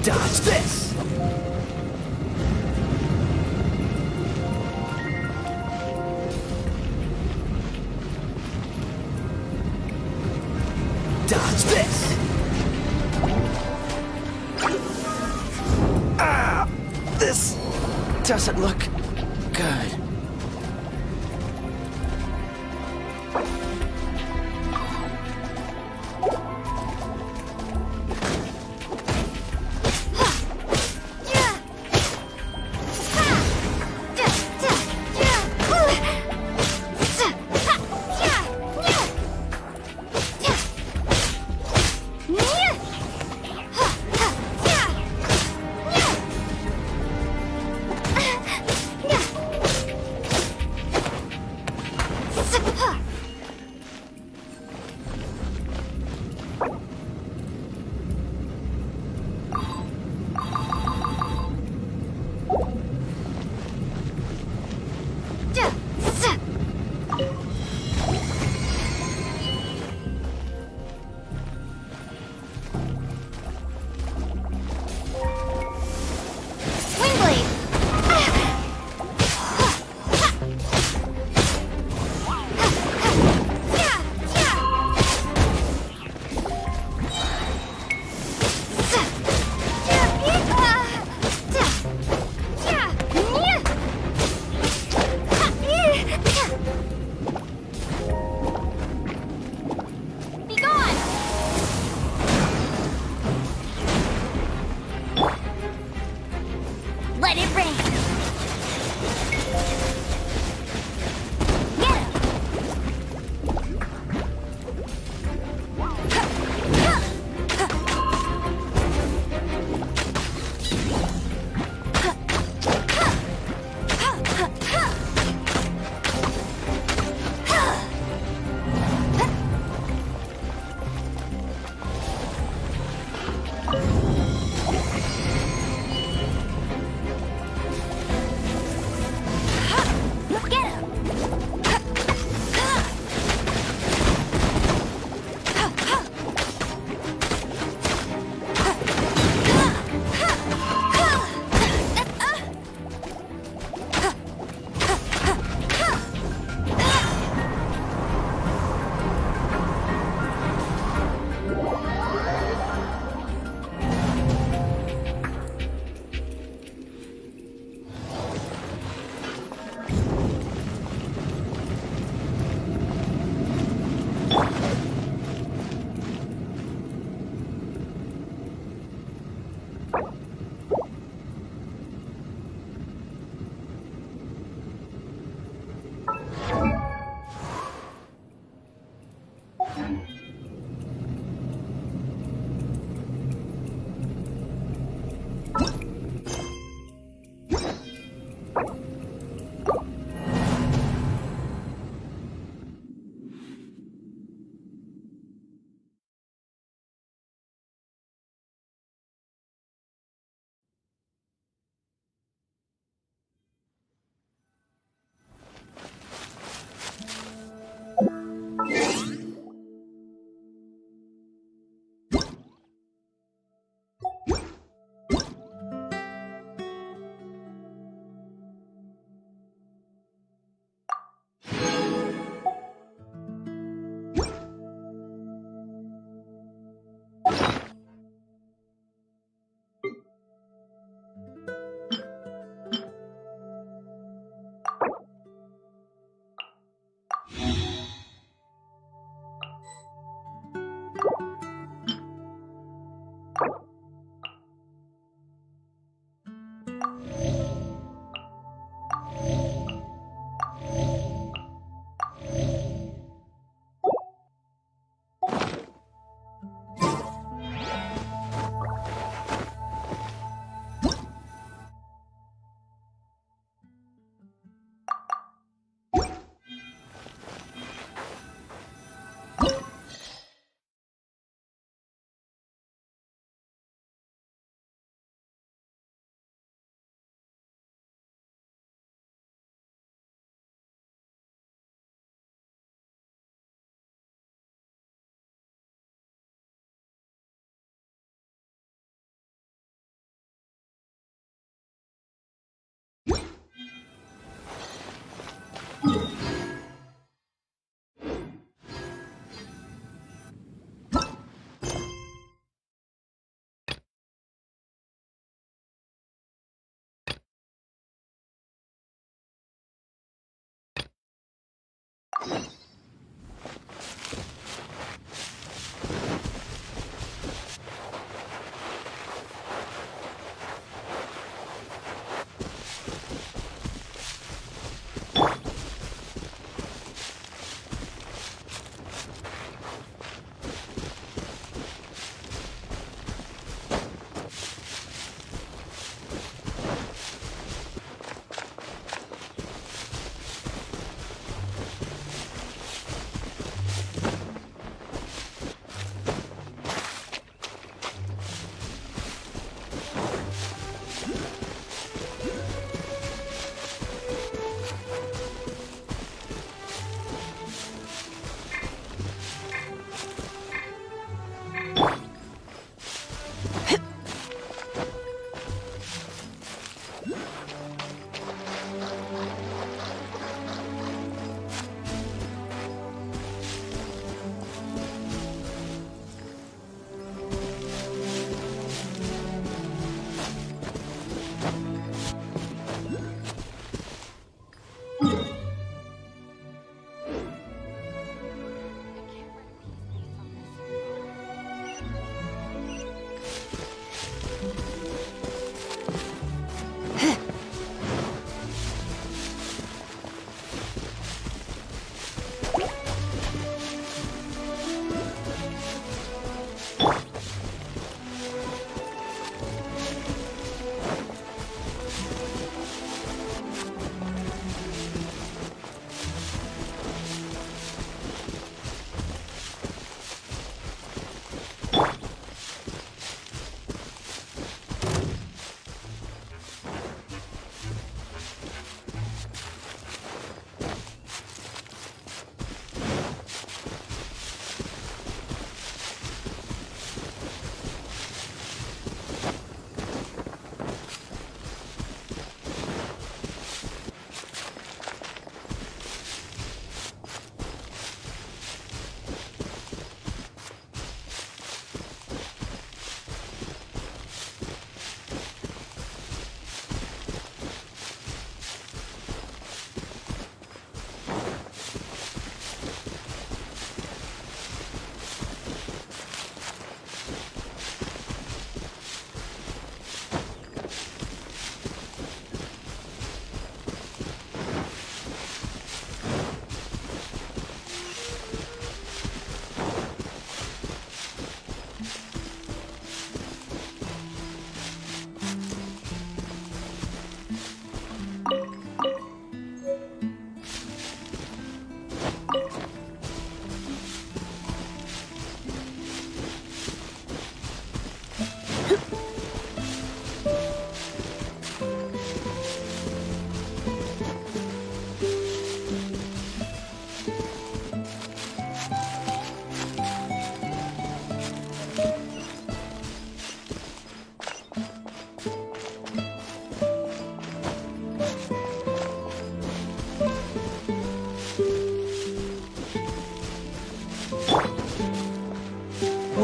Dodge this! Dodge this! Ah! This doesn't look good.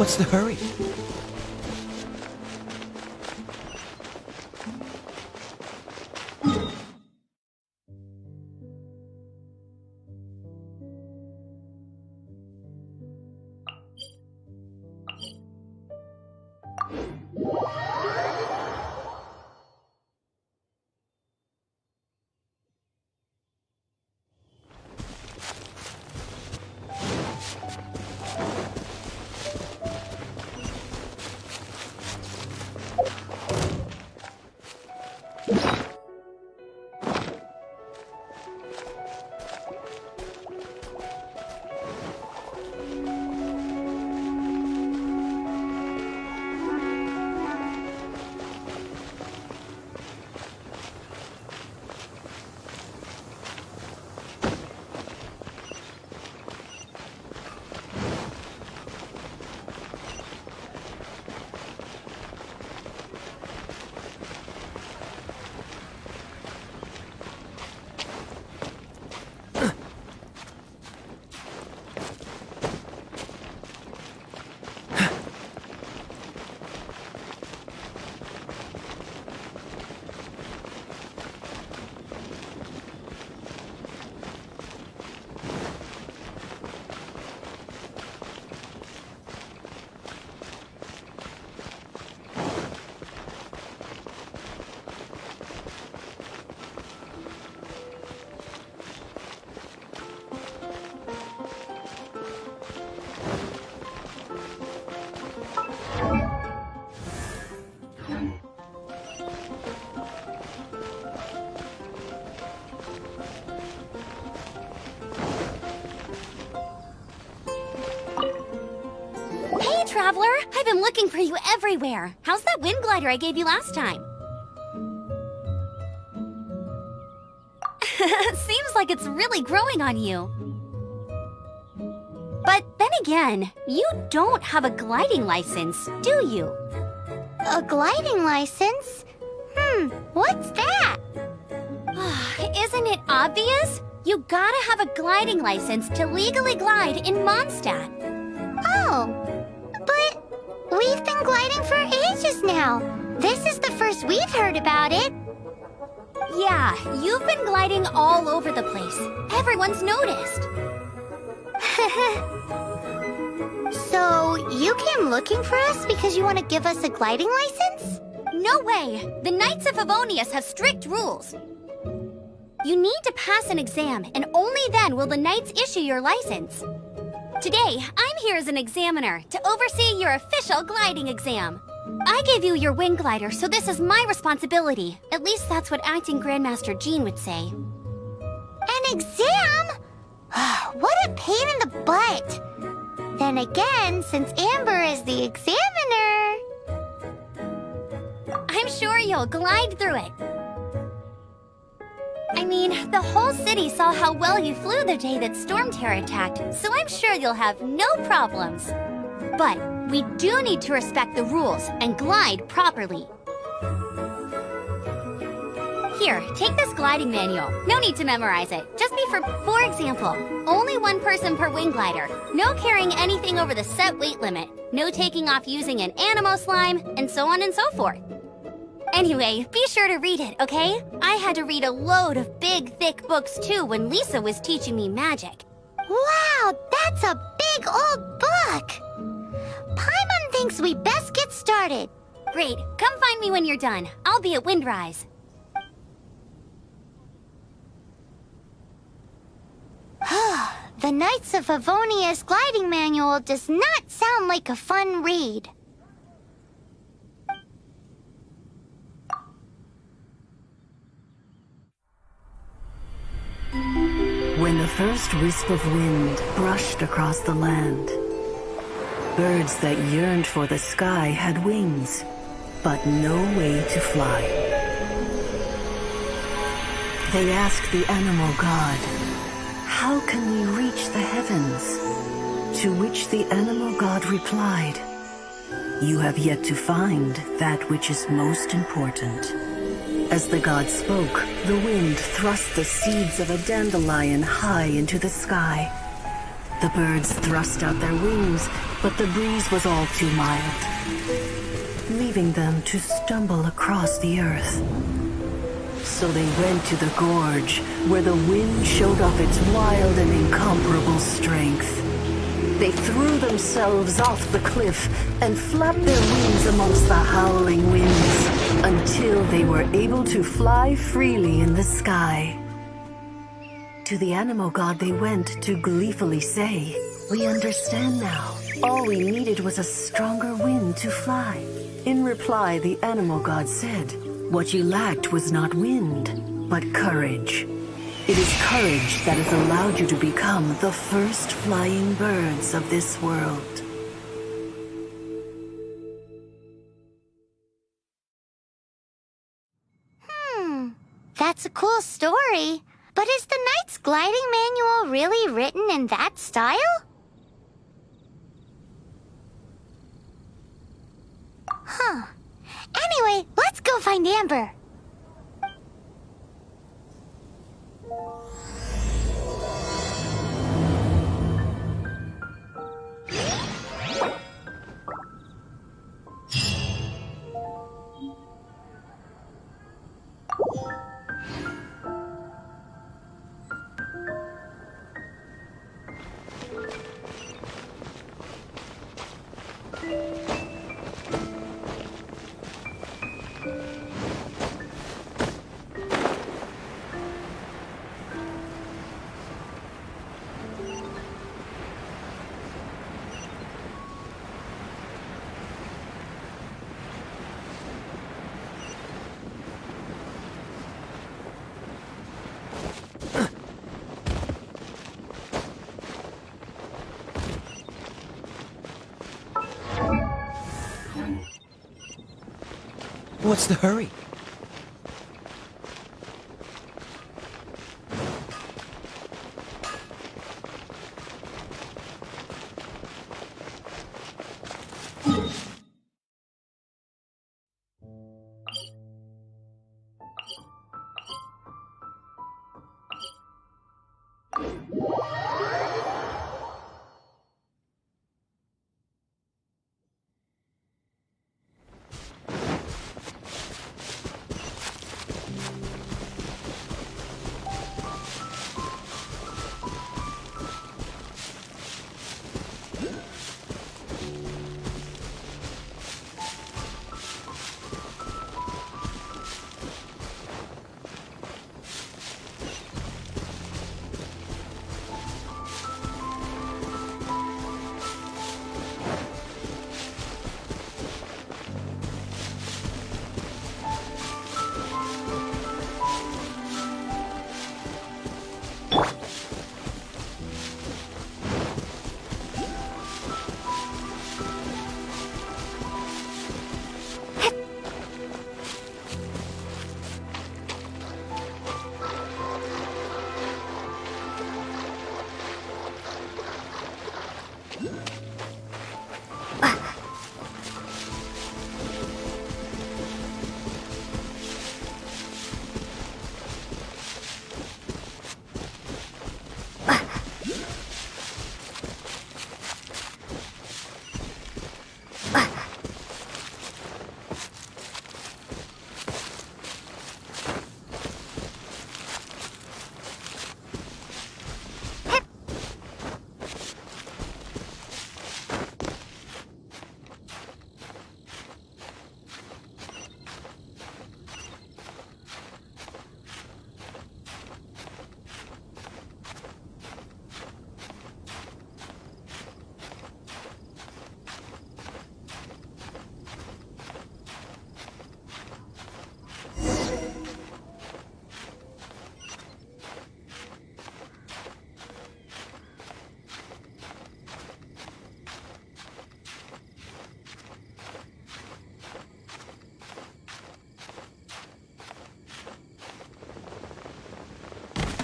What's the hurry? Traveler, I've been looking for you everywhere. How's that wind glider I gave you last time? Seems like it's really growing on you. But then again, you don't have a gliding license, do you? A gliding license? What's that? Isn't it obvious? You gotta have a gliding license to legally glide in Mondstadt. Oh. But we've been gliding for ages now. This is the first we've heard about it. Yeah, you've been gliding all over the place. Everyone's noticed. So, you came looking for us because you want to give us a gliding license? No way! The Knights of Favonius have strict rules. You need to pass an exam, and only then will the Knights issue your license. Today, I'm here as an examiner to oversee your official gliding exam. I gave you your wing glider, so this is my responsibility. At least that's what Acting Grandmaster Jean would say. An exam? What a pain in the butt. Then again, since Amber is the examiner... I'm sure you'll glide through it. I mean, the whole city saw how well you flew the day that Stormterror attacked, so I'm sure you'll have no problems. But we do need to respect the rules and glide properly. Here, take this gliding manual. No need to memorize it. Just be for example, only one person per wing glider. No carrying anything over the set weight limit. No taking off using an animo slime, and so on and so forth. Anyway, be sure to read it, okay? I had to read a load of big, thick books too when Lisa was teaching me magic. Wow, that's a big old book! Paimon thinks we best get started. Great, come find me when you're done. I'll be at Windrise. The Knights of Favonius gliding manual does not sound like a fun read. When the first wisp of wind brushed across the land, birds that yearned for the sky had wings, but no way to fly. They asked the animal god, "How can we reach the heavens?" To which the animal god replied, "You have yet to find that which is most important." As the god spoke, the wind thrust the seeds of a dandelion high into the sky. The birds thrust out their wings, but the breeze was all too mild, leaving them to stumble across the earth. So they went to the gorge, where the wind showed off its wild and incomparable strength. They threw themselves off the cliff and flapped their wings amongst the howling winds until they were able to fly freely in the sky. To the animal god they went to gleefully say, "We understand now. All we needed was a stronger wind to fly." In reply, the animal god said, "What you lacked was not wind, but courage. It is courage that has allowed you to become the first flying birds of this world." That's a cool story. But is the Knight's gliding manual really written in that style? Huh. Anyway, let's go find Amber. What's the hurry?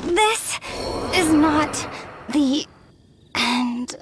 This is not the end.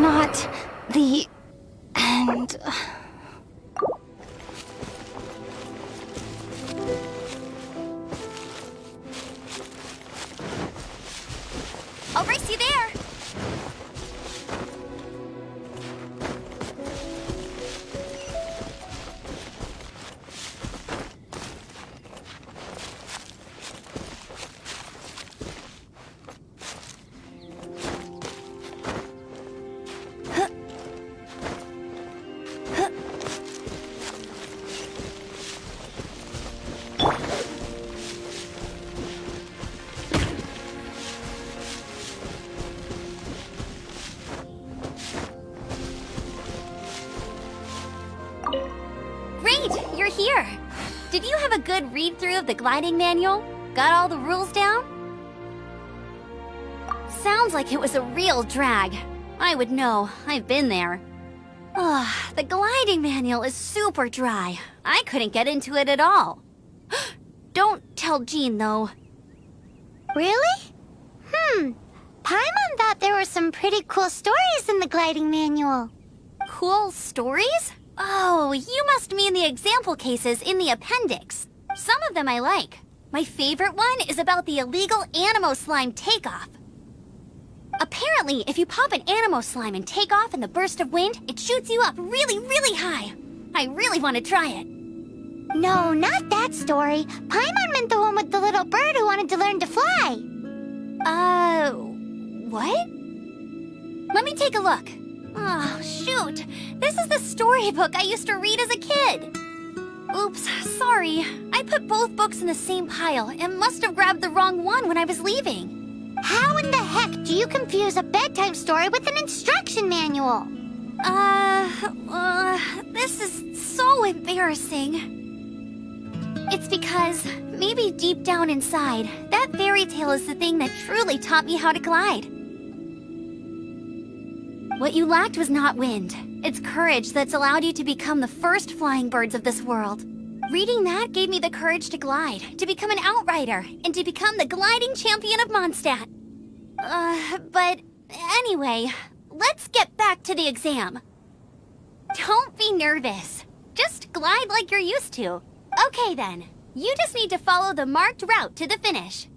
not the end. I'll race you there! Great! You're here! Did you have a good read-through of the gliding manual? Got all the rules down? Sounds like it was a real drag. I would know. I've been there. Ugh, the gliding manual is super dry. I couldn't get into it at all. Don't tell Jean, though. Really? Paimon thought there were some pretty cool stories in the gliding manual. Cool stories? Oh, you must mean the example cases in the appendix. Some of them I like. My favorite one is about the illegal Animo slime takeoff. Apparently, if you pop an Animo slime and take off in the burst of wind, it shoots you up really, really high. I really want to try it. No, not that story. Paimon meant the one with the little bird who wanted to learn to fly. What? Let me take a look. Oh, shoot. This is the storybook I used to read as a kid. Oops, sorry. I put both books in the same pile and must have grabbed the wrong one when I was leaving. How in the heck do you confuse a bedtime story with an instruction manual? This is so embarrassing. It's because, maybe deep down inside, that fairy tale is the thing that truly taught me how to glide. What you lacked was not wind. It's courage that's allowed you to become the first flying birds of this world. Reading that gave me the courage to glide, to become an outrider, and to become the gliding champion of Mondstadt. But anyway, let's get back to the exam. Don't be nervous. Just glide like you're used to. Okay then, you just need to follow the marked route to the finish.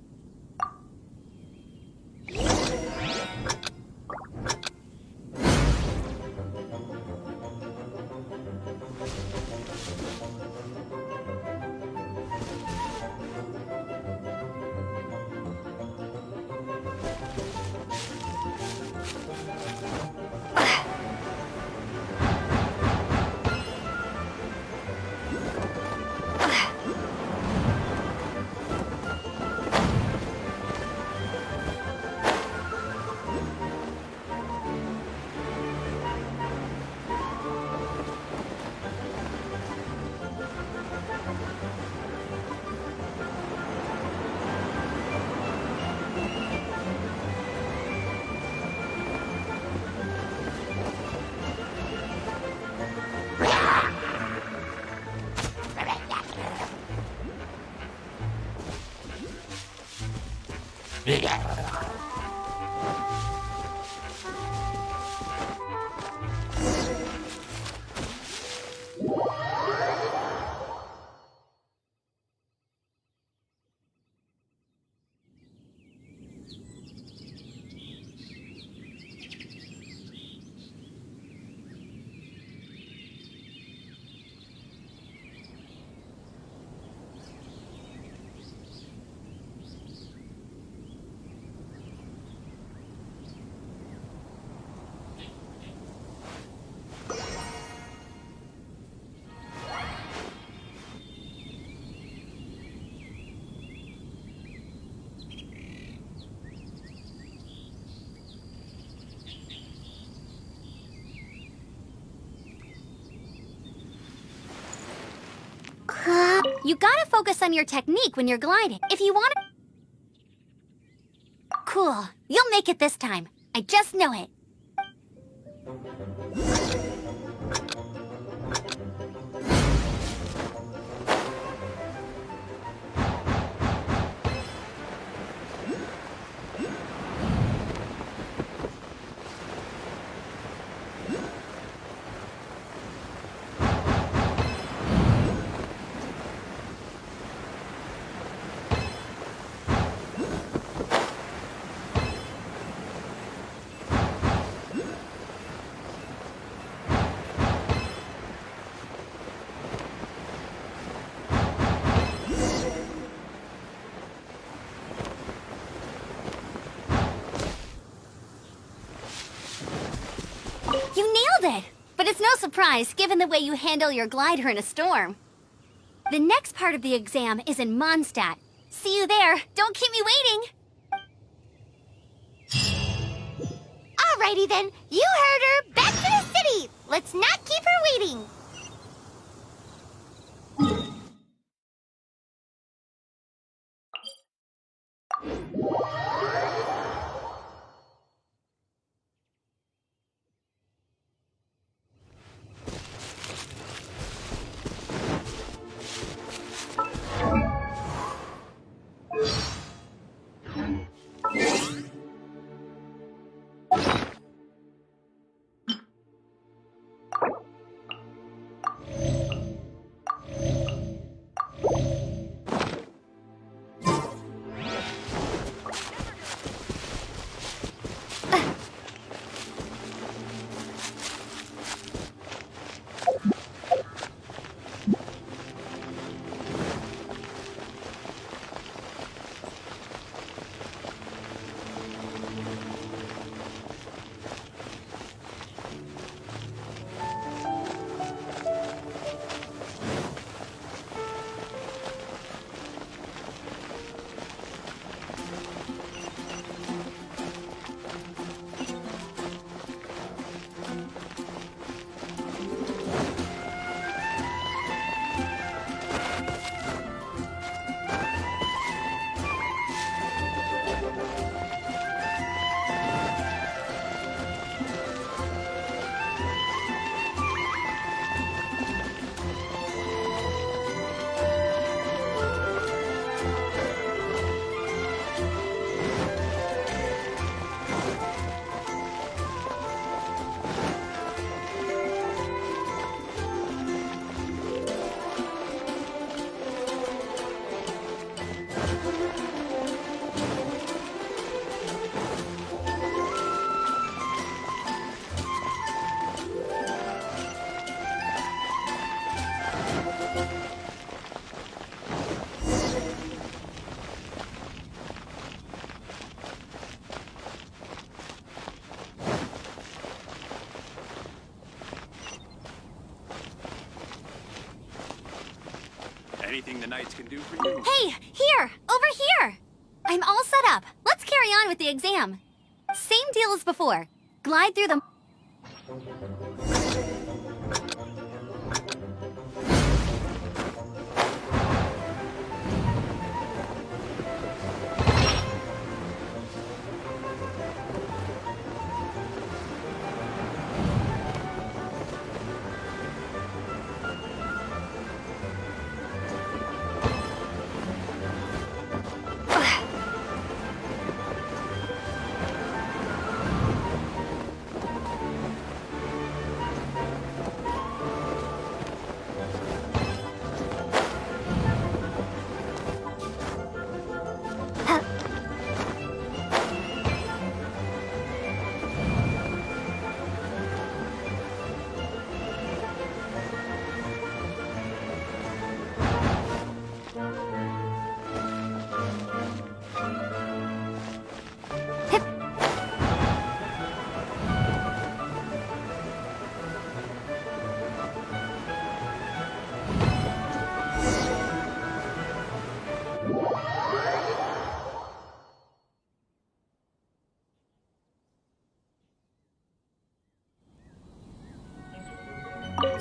You gotta focus on your technique when you're gliding. If you want to... Cool. You'll make it this time. I just know it. You nailed it! But it's no surprise, given the way you handle your glider in a storm. The next part of the exam is in Mondstadt. See you there. Don't keep me waiting. Alrighty then, you heard her. Back to the city. Let's not keep her waiting. Anything the Knights can do for you? Hey, here! Over here! I'm all set up. Let's carry on with the exam. Same deal as before. Glide through the...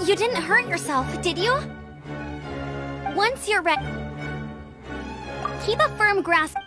You didn't hurt yourself, did you? Once you're ready, keep a firm grasp.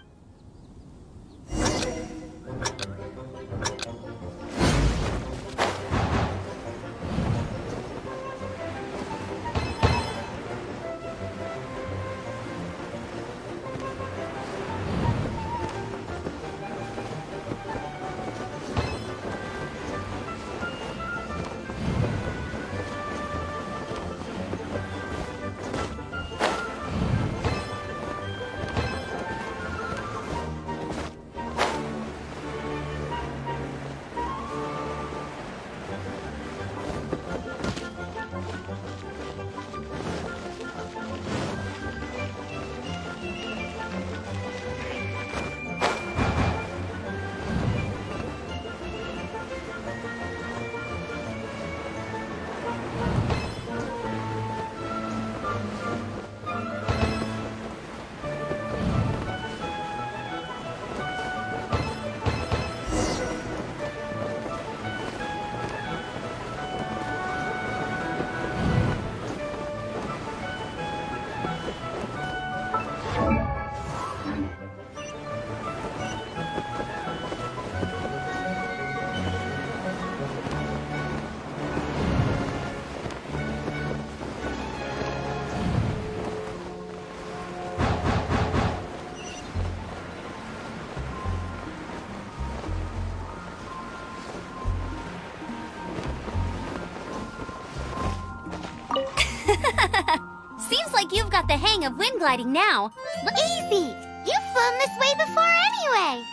Seems like you've got the hang of wind gliding now. Easy! You've flown this way before anyway!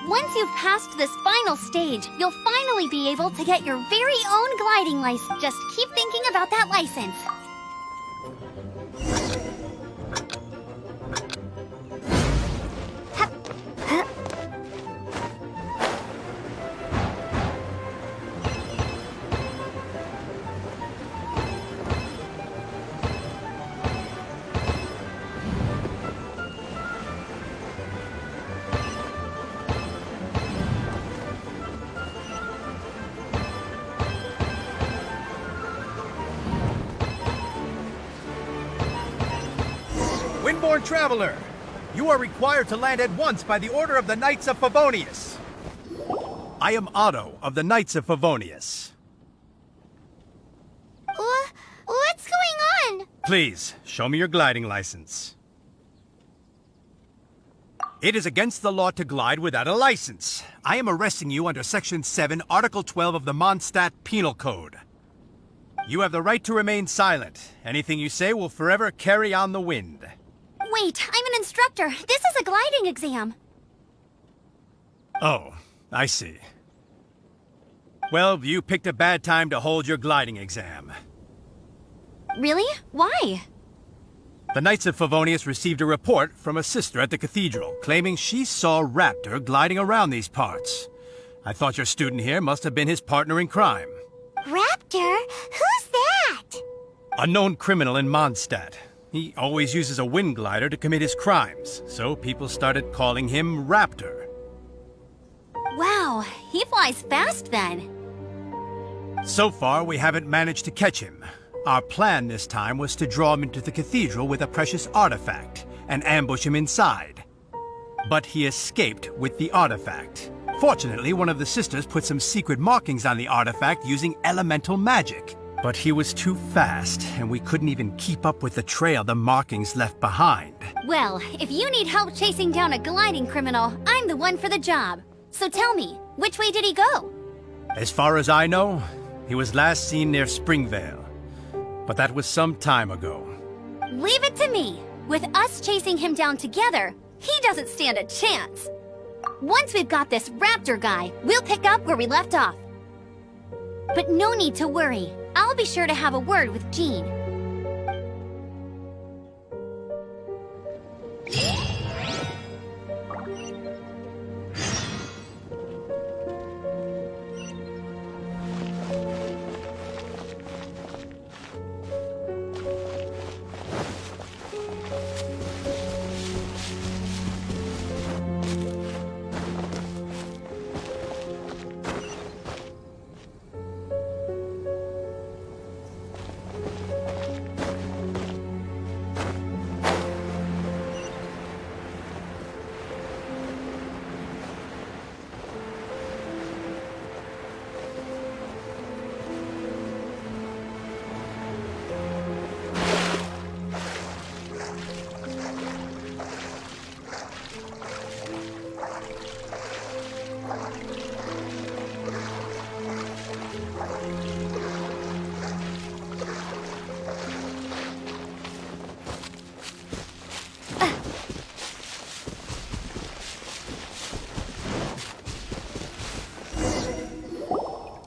Once you've passed this final stage, you'll finally be able to get your very own gliding license. Just keep thinking about that license. Windborne Traveler, you are required to land at once by the order of the Knights of Favonius. I am Otto of the Knights of Favonius. What's going on? Please, show me your gliding license. It is against the law to glide without a license. I am arresting you under Section 7, Article 12 of the Mondstadt Penal Code. You have the right to remain silent. Anything you say will forever carry on the wind. Wait, I'm an instructor. This is a gliding exam. Oh, I see. Well, you picked a bad time to hold your gliding exam. Really? Why? The Knights of Favonius received a report from a sister at the cathedral claiming she saw Raptor gliding around these parts. I thought your student here must have been his partner in crime. Raptor? Who's that? A known criminal in Mondstadt. He always uses a wind glider to commit his crimes, so people started calling him Raptor. Wow, he flies fast then. So far, we haven't managed to catch him. Our plan this time was to draw him into the cathedral with a precious artifact and ambush him inside. But he escaped with the artifact. Fortunately, one of the sisters put some secret markings on the artifact using elemental magic. But he was too fast, and we couldn't even keep up with the trail the markings left behind. Well, if you need help chasing down a gliding criminal, I'm the one for the job. So tell me, which way did he go? As far as I know, he was last seen near Springvale. But that was some time ago. Leave it to me. With us chasing him down together, he doesn't stand a chance. Once we've got this Raptor guy, we'll pick up where we left off. But no need to worry. I'll be sure to have a word with Jean.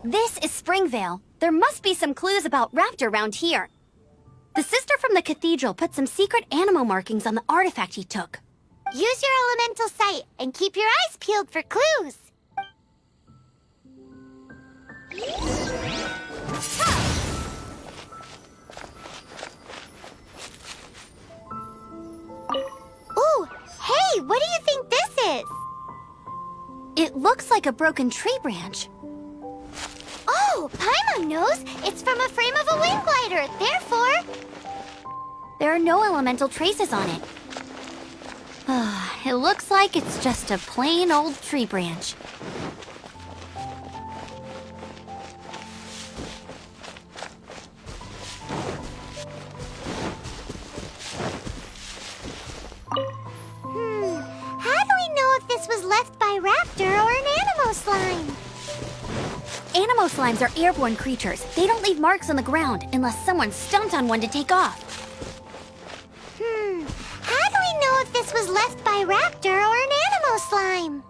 This is Springvale. There must be some clues about Raptor around here. The sister from the cathedral put some secret animal markings on the artifact he took. Use your elemental sight and keep your eyes peeled for clues. Ooh, hey, what do you think this is? It looks like a broken tree branch. Oh, Paimon knows. It's from a frame of a wind glider. Therefore, There are no elemental traces on it. It looks like it's just a plain old tree branch. how do we know if this was left by Raptor or an Animo slime? Animo slimes are airborne creatures. They don't leave marks on the ground unless someone stomped on one to take off. How do we know if this was left by Raptor or an Animo slime?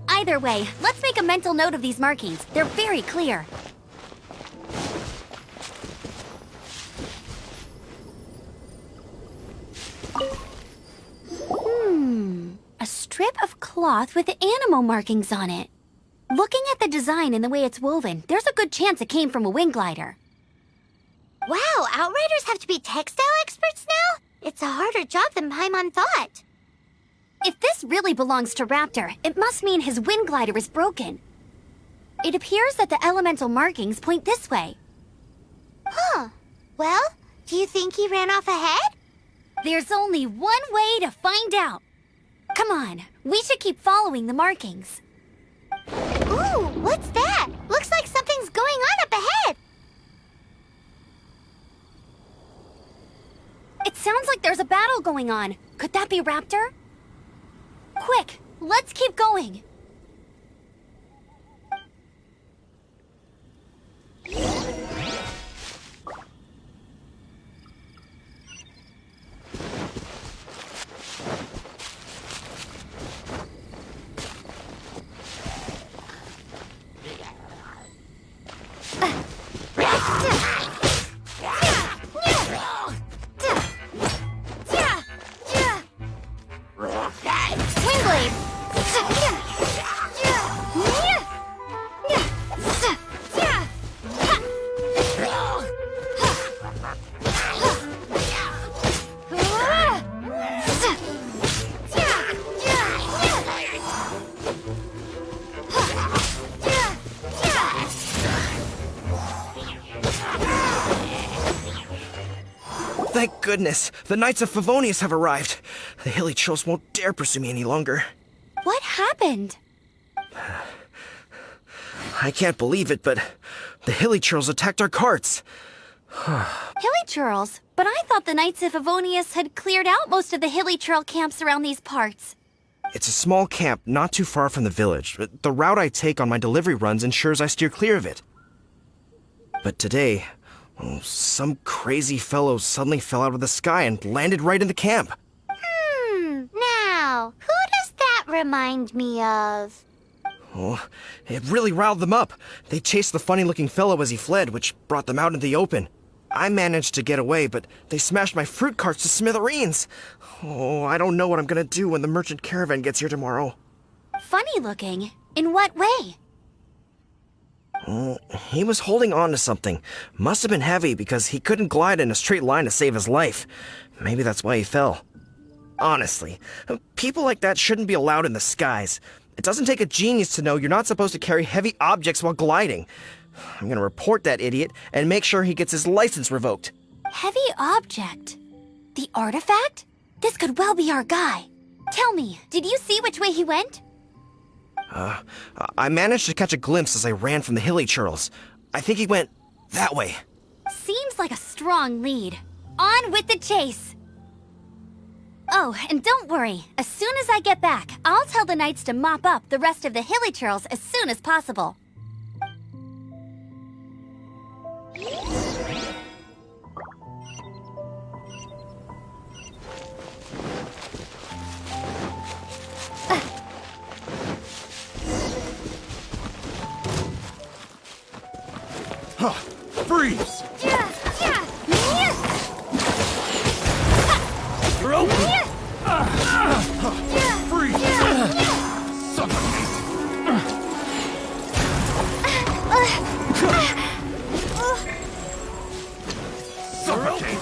Either way, let's make a mental note of these markings. They're very clear. A strip of cloth with Animo markings on it. Looking at the design and the way it's woven, there's a good chance it came from a wind glider. Wow, Outriders have to be textile experts now? It's a harder job than Paimon thought. If this really belongs to Raptor, it must mean his wind glider is broken. It appears that the elemental markings point this way. Huh. Well, do you think he ran off ahead? There's only one way to find out. Come on, we should keep following the markings. Ooh, what's that? Looks like something's going on up ahead. It sounds like there's a battle going on. Could that be Raptor? Quick, let's keep going. Swing blade. Thank goodness, the Knights of Favonius have arrived. The hilly trolls won't dare pursue me any longer. What happened? I can't believe it, but the hilly trolls attacked our carts. Hilly churls? But I thought the Knights of Favonius had cleared out most of the hilly churl camps around these parts. It's a small camp not too far from the village. The route I take on my delivery runs ensures I steer clear of it. But today, some crazy fellow suddenly fell out of the sky and landed right in the camp. Now, who does that remind me of? Oh, it really riled them up. They chased the funny-looking fellow as he fled, which brought them out into the open. I managed to get away, but they smashed my fruit carts to smithereens. Oh, I don't know what I'm gonna do when the merchant caravan gets here tomorrow. Funny looking? In what way? He was holding on to something. Must have been heavy because he couldn't glide in a straight line to save his life. Maybe that's why he fell. Honestly, people like that shouldn't be allowed in the skies. It doesn't take a genius to know you're not supposed to carry heavy objects while gliding. I'm gonna report that idiot and make sure he gets his license revoked. Heavy object? The artifact? This could well be our guy. Tell me, did you see which way he went? I managed to catch a glimpse as I ran from the hilly churls. I think he went that way. Seems like a strong lead. On with the chase! Oh, and don't worry. As soon as I get back, I'll tell the knights to mop up the rest of the hilly churls as soon as possible. Freeze! You're open! Freeze! Suffocate! Suffocate!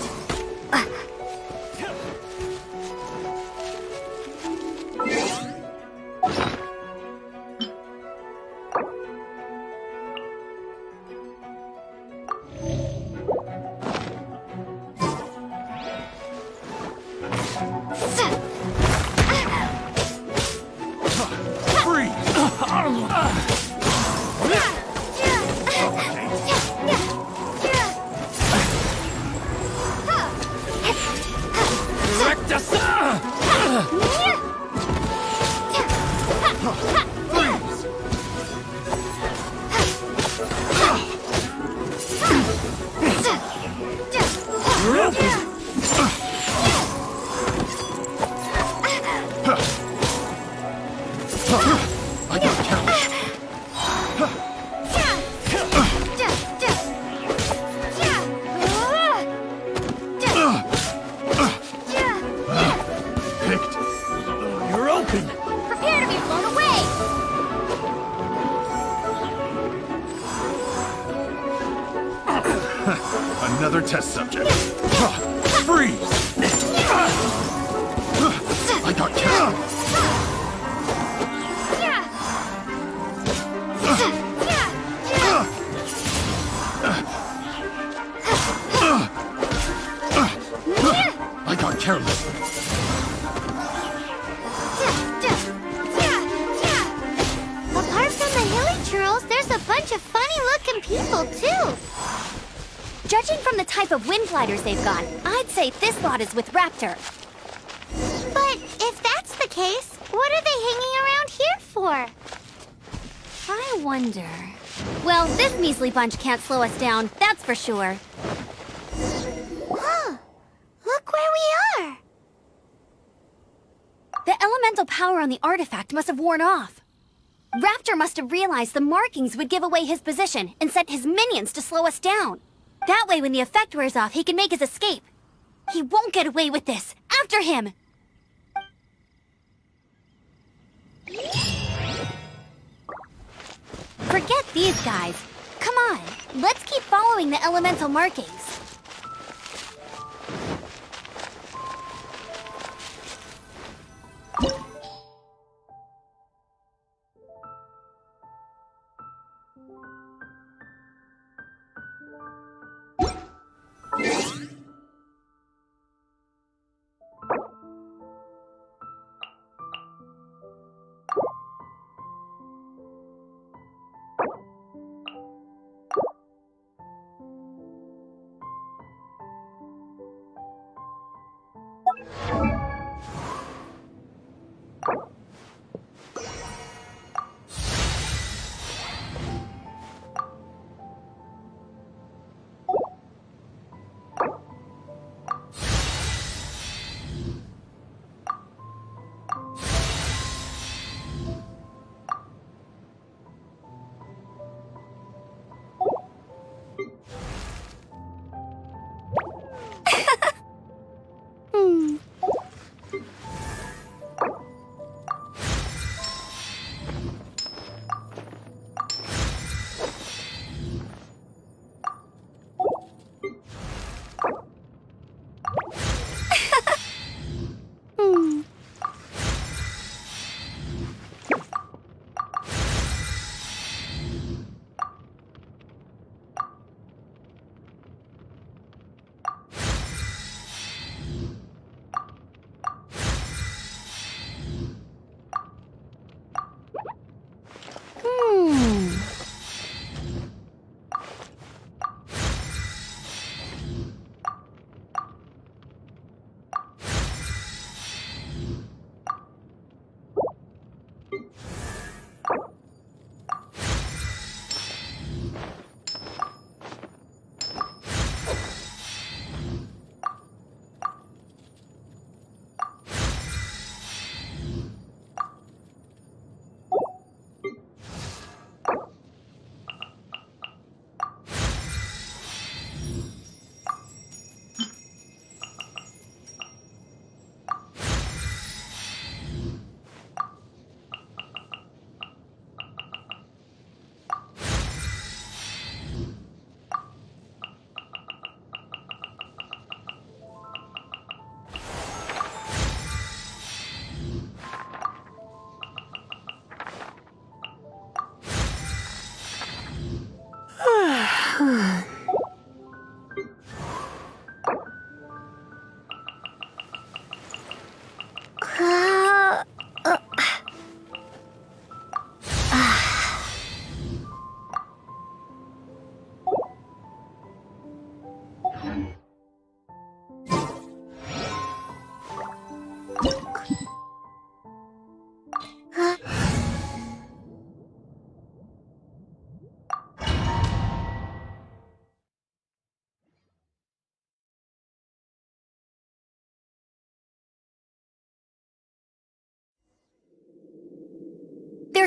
I got counts. Picked. You're open. Prepare to be blown away! Another test subject. Freeze! I got counts. I got careless. Apart from the hilly churls, there's a bunch of funny-looking people, too. Judging from the type of wind gliders they've got, I'd say this lot is with Raptor. But if that's the case, what are they hanging around here for? I wonder... Well, this measly bunch can't slow us down, that's for sure. Whoa! Look where we are! The elemental power on the artifact must have worn off. Raptor must have realized the markings would give away his position and sent his minions to slow us down. That way, when the effect wears off, he can make his escape. He won't get away with this. After him! Forget these guys. Come on, let's keep following the elemental markings.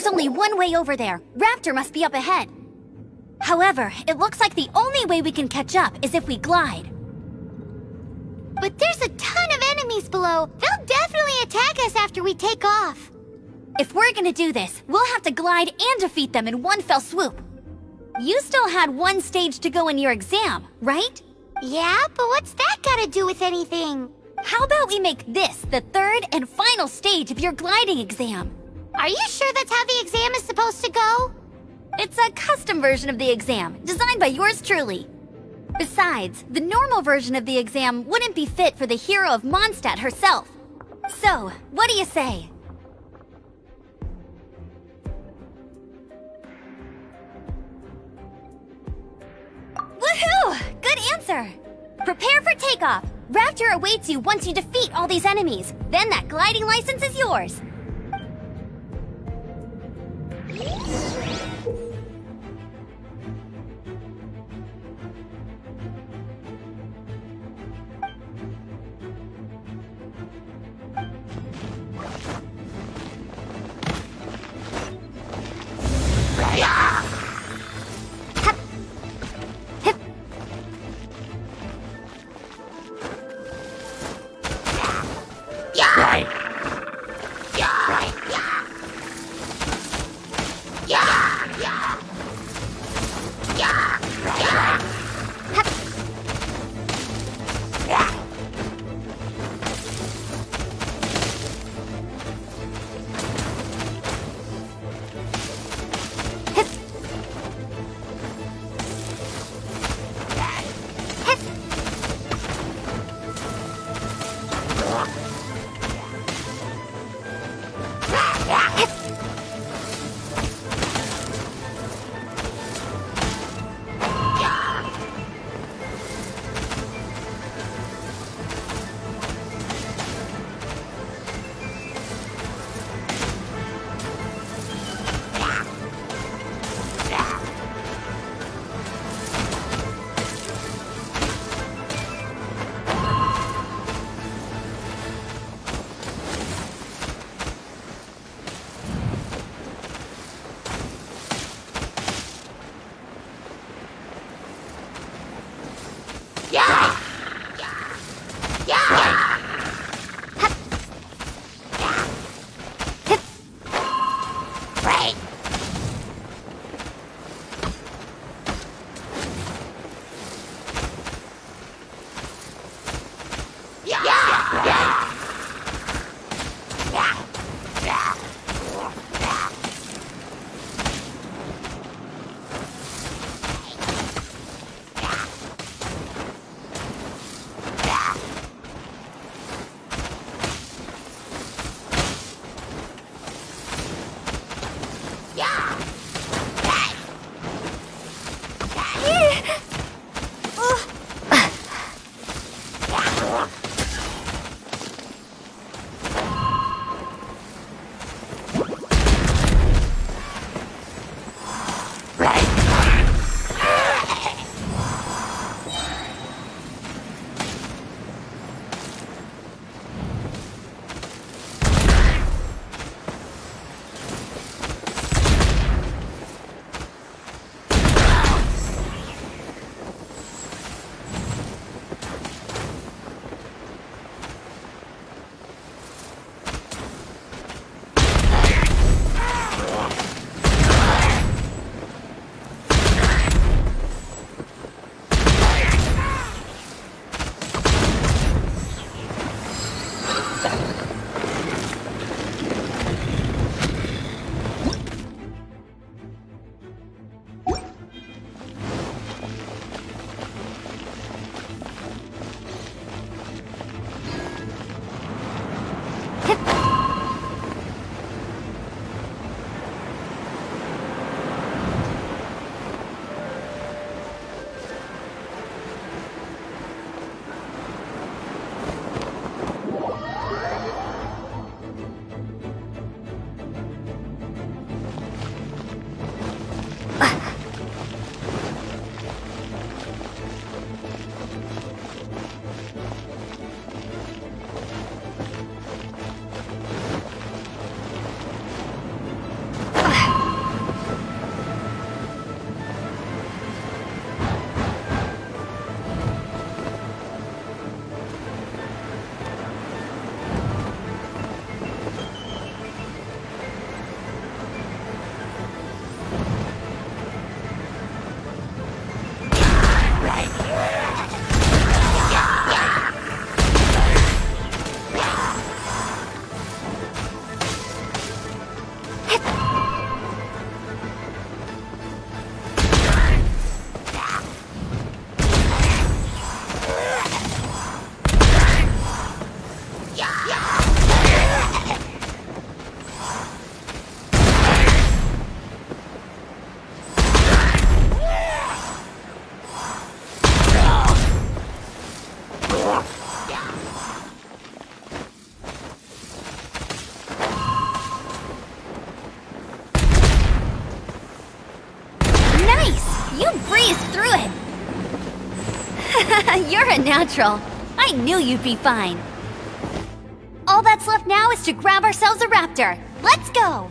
there's only one way over there. Raptor must be up ahead. However, it looks like the only way we can catch up is if we glide. But there's a ton of enemies below. They'll definitely attack us after we take off. If we're gonna do this, we'll have to glide and defeat them in one fell swoop. You still had one stage to go in your exam, right? Yeah, but what's that gotta do with anything? How about we make this the third and final stage of your gliding exam? Are you sure that's how the exam is supposed to go? It's a custom version of the exam, designed by yours truly. Besides, the normal version of the exam wouldn't be fit for the hero of Mondstadt herself. So, what do you say? Woohoo! Good answer! Prepare for takeoff. Raptor awaits you once you defeat all these enemies. Then that gliding license is yours. natural. I knew you'd be fine. All that's left now is to grab ourselves a raptor. Let's go!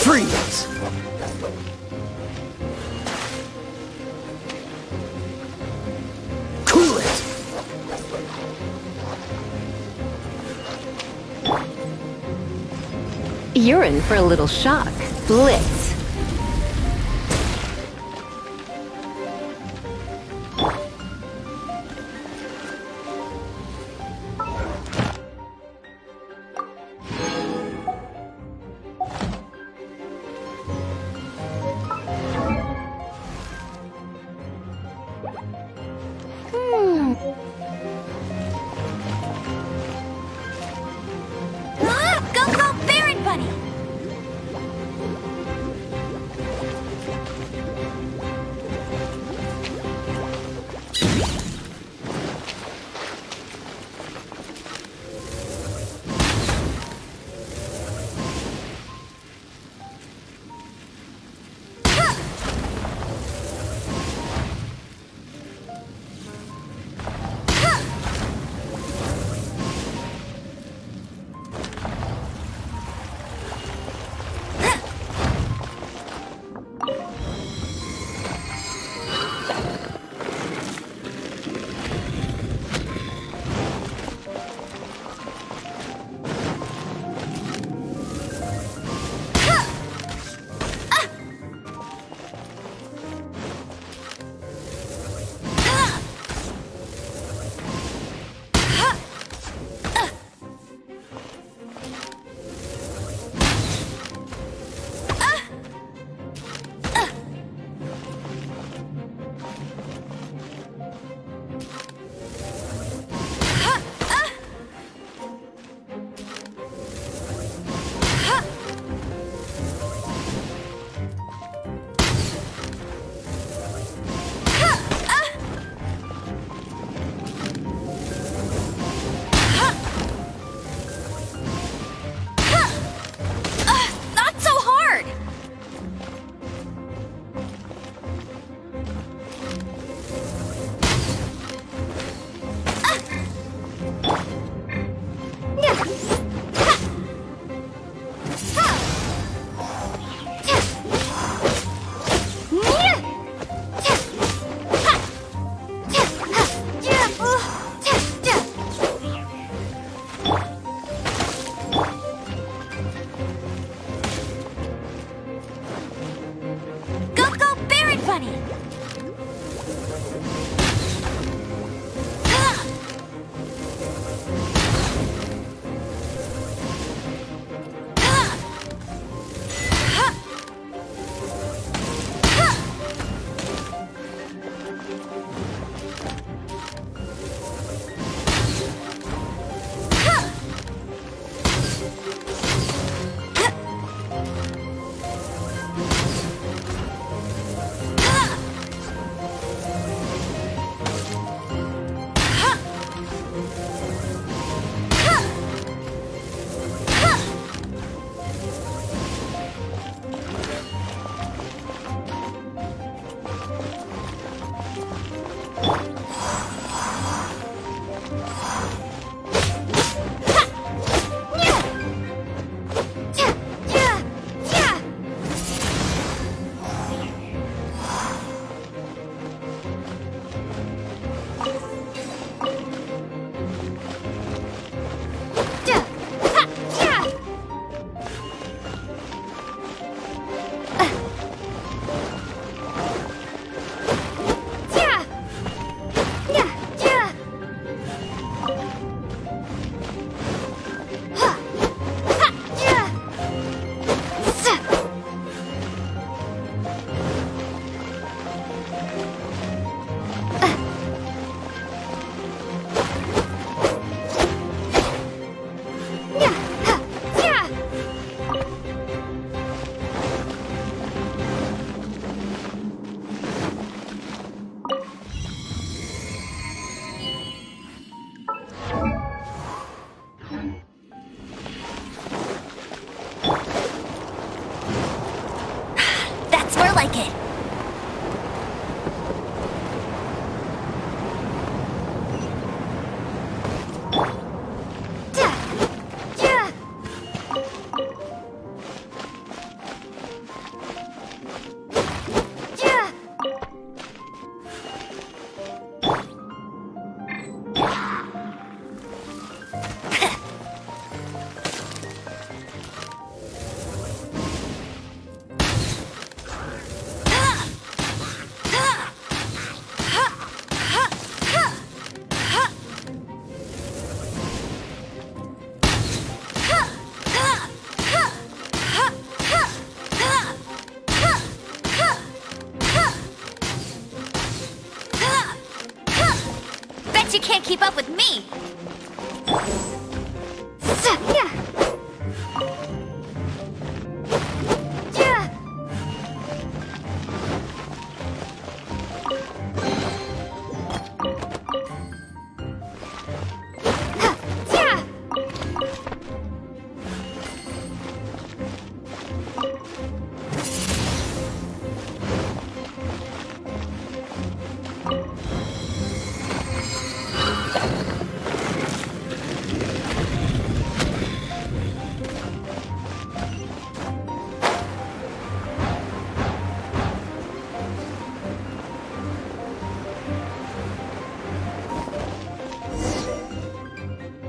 Freeze! Cool it! You're in for a little shock. Blitz. Go, go, Baron Bunny! That's more like it. Bet you can't keep up with me.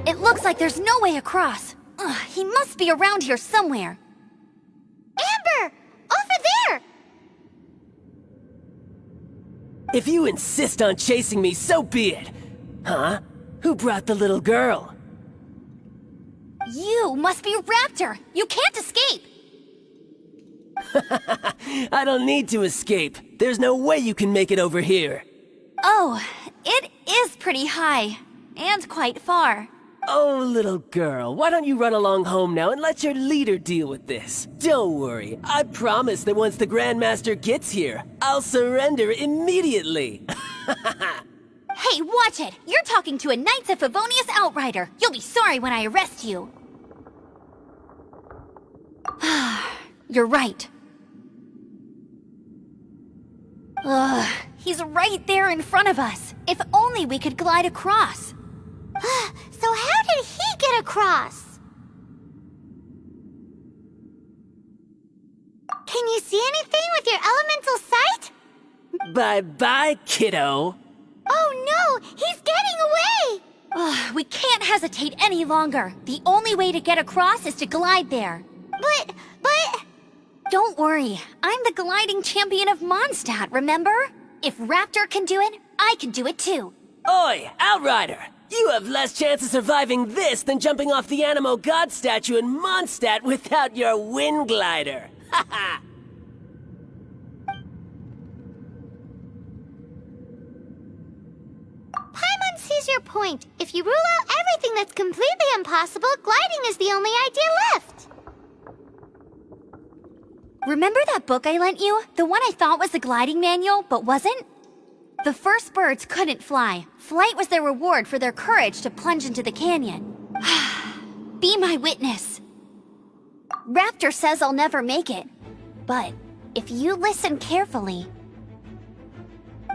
It looks like there's no way across. Ugh, he must be around here somewhere. Amber! Over there! If you insist on chasing me, so be it. Huh? Who brought the little girl? You must be Raptor. You can't escape. I don't need to escape. There's no way you can make it over here. Oh, it is pretty high. And quite far. Oh, little girl, why don't you run along home now and let your leader deal with this? Don't worry, I promise that once the Grandmaster gets here, I'll surrender immediately. Hey, watch it! You're talking to a Knights of Favonius outrider. You'll be sorry when I arrest you. You're right. Ugh, he's right there in front of us. If only we could glide across. So how did he get across? Can you see anything with your elemental sight? Bye-bye, kiddo. Oh no, he's getting away! Ugh, we can't hesitate any longer. The only way to get across is to glide there. But... Don't worry, I'm the gliding champion of Mondstadt, remember? If Raptor can do it, I can do it too. Oi, Outrider! You have less chance of surviving this than jumping off the Animo God statue in Mondstadt without your wind glider. Haha! Paimon sees your point. If you rule out everything that's completely impossible, gliding is the only idea left. Remember that book I lent you? The one I thought was the gliding manual, but wasn't? The first birds couldn't fly. Flight was their reward for their courage to plunge into the canyon. Be my witness. Raptor says I'll never make it. But if you listen carefully...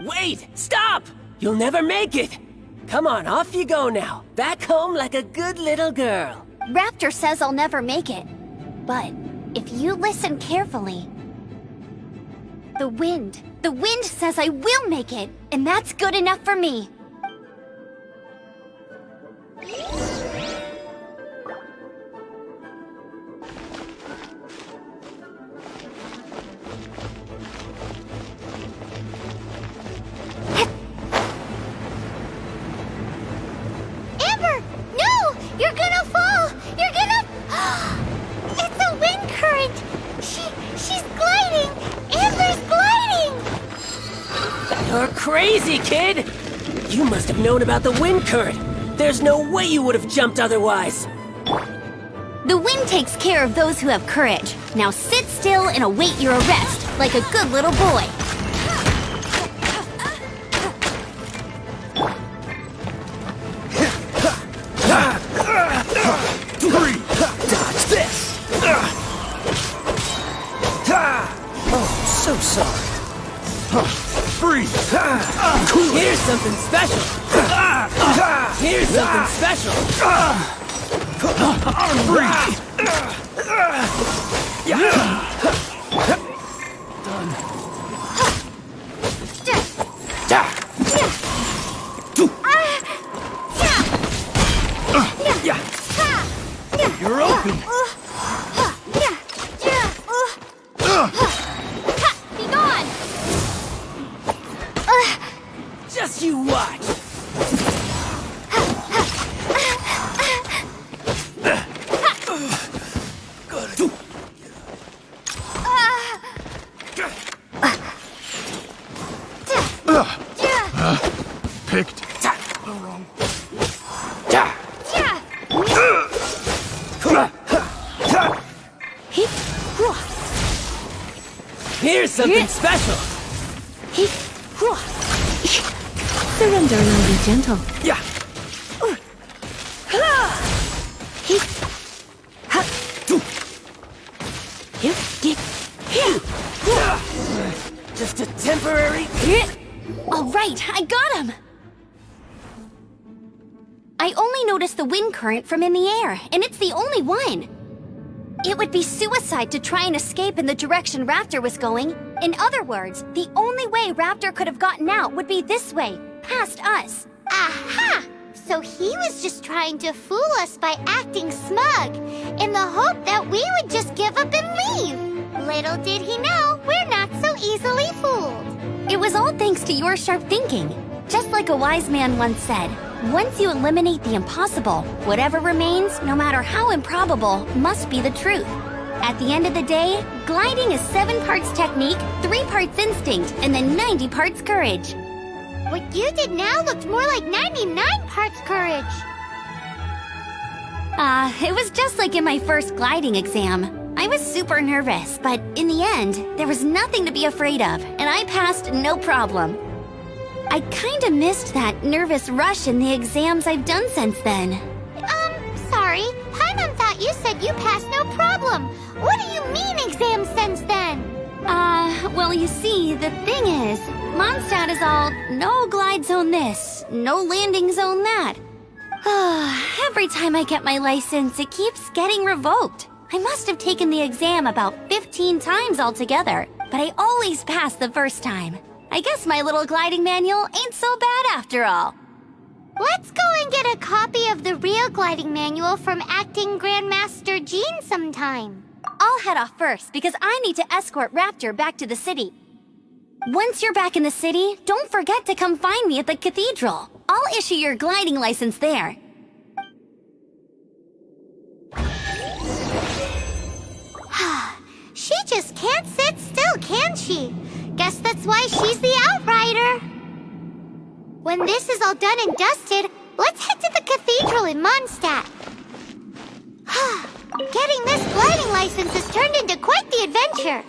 Wait! Stop! You'll never make it! Come on, off you go now. Back home like a good little girl. Raptor says I'll never make it. But if you listen carefully... The wind says I will make it, and that's good enough for me. Amber! No! You're gonna fall! You're gonna... It's a wind current! She's gliding! Amber's gliding! You're crazy, kid! You must have known about the wind current. There's no way you would have jumped otherwise. The wind takes care of those who have courage. Now sit still and await your arrest, like a good little boy. Here's something special! Here's something special! You're open! Be gone! Just you watch! Picked. Here's something special! Surrender and I'll be gentle. Yeah! Just a temporary hit! All right, I got him! I only noticed the wind current from in the air, and it's the only one. It would be suicide to try and escape in the direction Raptor was going. In other words, the only way Raptor could have gotten out would be this way, past us. Aha! So he was just trying to fool us by acting smug, in the hope that we would just give up and leave. Little did he know, we're not so easily fooled. It was all thanks to your sharp thinking. Just like a wise man once said, once you eliminate the impossible, whatever remains, no matter how improbable, must be the truth. At the end of the day, gliding is 7 parts technique, 3 parts instinct, and then 90 parts courage. What you did now looked more like 99 parts courage. It was just like in my first gliding exam. I was super nervous, but in the end, there was nothing to be afraid of, and I passed no problem. I kinda missed that nervous rush in the exams I've done since then. Sorry. Paimon thought you said you passed no problem. What do you mean exams since then? Well, you see, the thing is, Mondstadt is all, no glide zone this, no landing zone that. Every time I get my license, it keeps getting revoked. I must have taken the exam about 15 times altogether, but I always pass the first time. I guess my little gliding manual ain't so bad after all. Let's go and get a copy of the real gliding manual from Acting Grandmaster Jean sometime. I'll head off first because I need to escort Raptor back to the city. Once you're back in the city, don't forget to come find me at the cathedral. I'll issue your gliding license there. She just can't sit still, can she? Guess that's why she's the Outrider. When this is all done and dusted, let's head to the cathedral in Mondstadt. Getting this gliding license has turned into quite the adventure.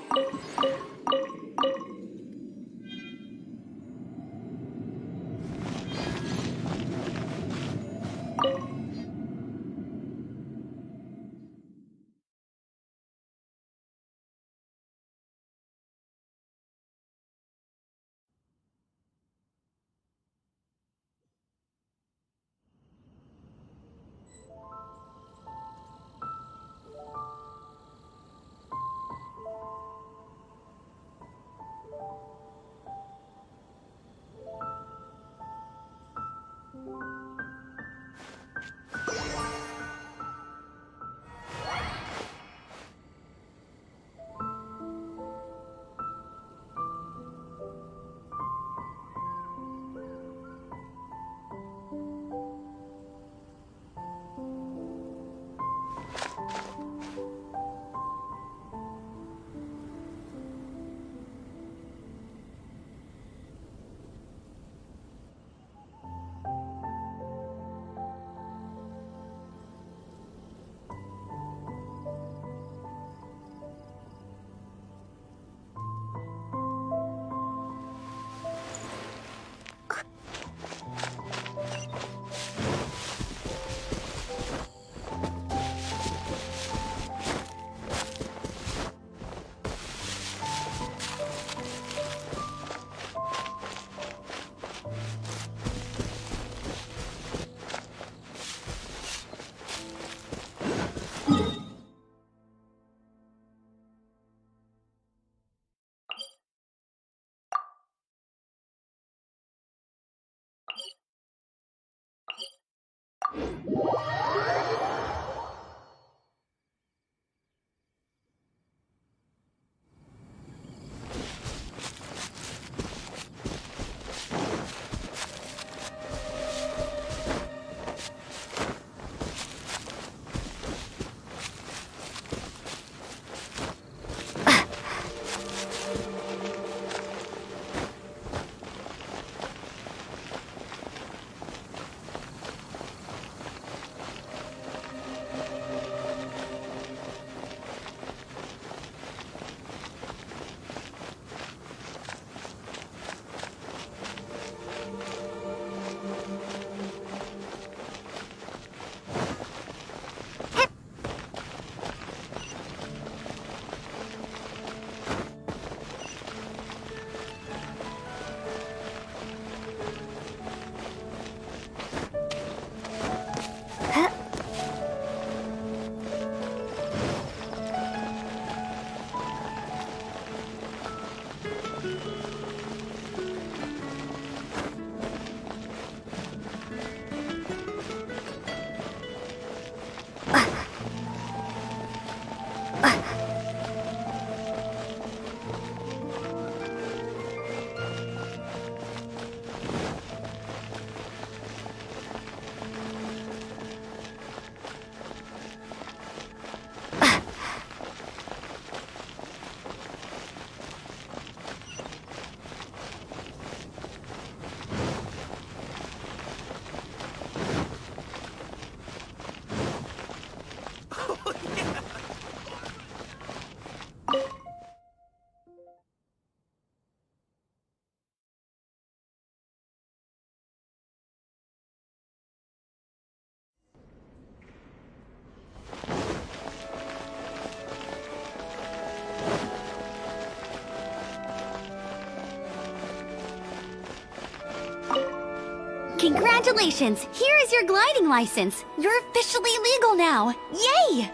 Congratulations! Here is your gliding license. You're officially legal now. Yay!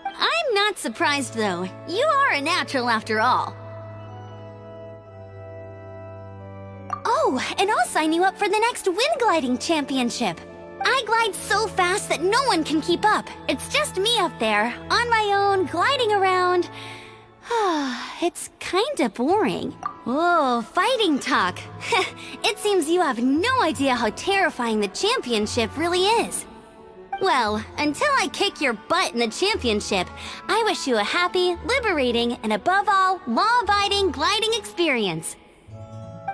I'm not surprised, though. You are a natural after all. Oh, and I'll sign you up for the next wind gliding championship. I glide so fast that no one can keep up. It's just me up there, on my own, gliding around. It's kinda boring. Whoa, fighting talk. It seems you have no idea how terrifying the championship really is. Well, until I kick your butt in the championship, I wish you a happy, liberating, and above all, law-abiding gliding experience.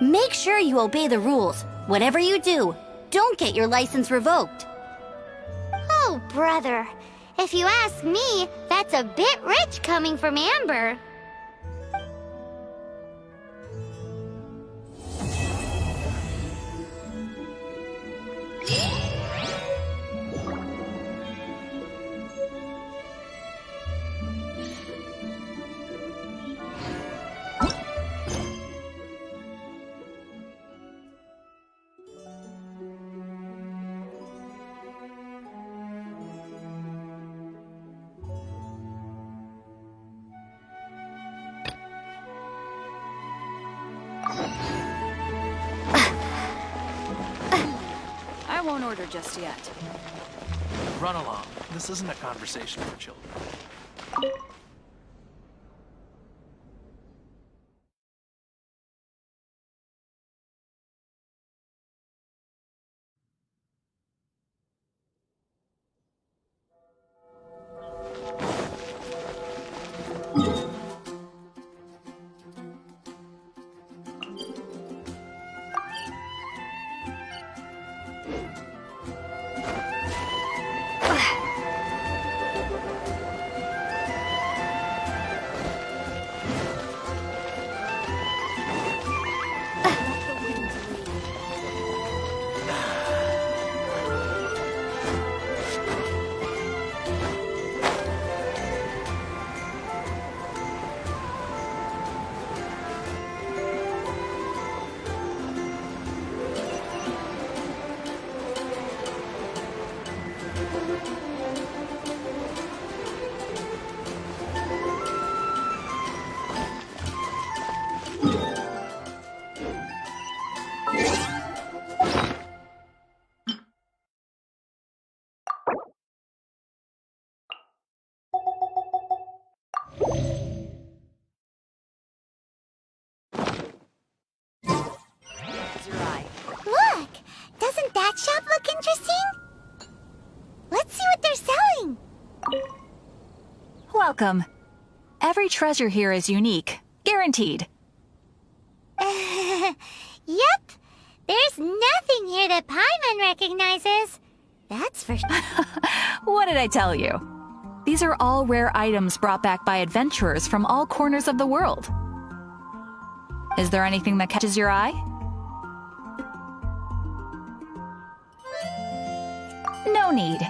Make sure you obey the rules. Whatever you do, don't get your license revoked. Oh, brother. If you ask me, that's a bit rich coming from Amber. I won't order just yet. Run along. This isn't a conversation for children. Look! Doesn't that shop look interesting? Let's see what they're selling. Welcome. Every treasure here is unique. Guaranteed. Yep. There's nothing here that Paimon recognizes. That's for sure. What did I tell you? These are all rare items brought back by adventurers from all corners of the world. Is there anything that catches your eye? No need.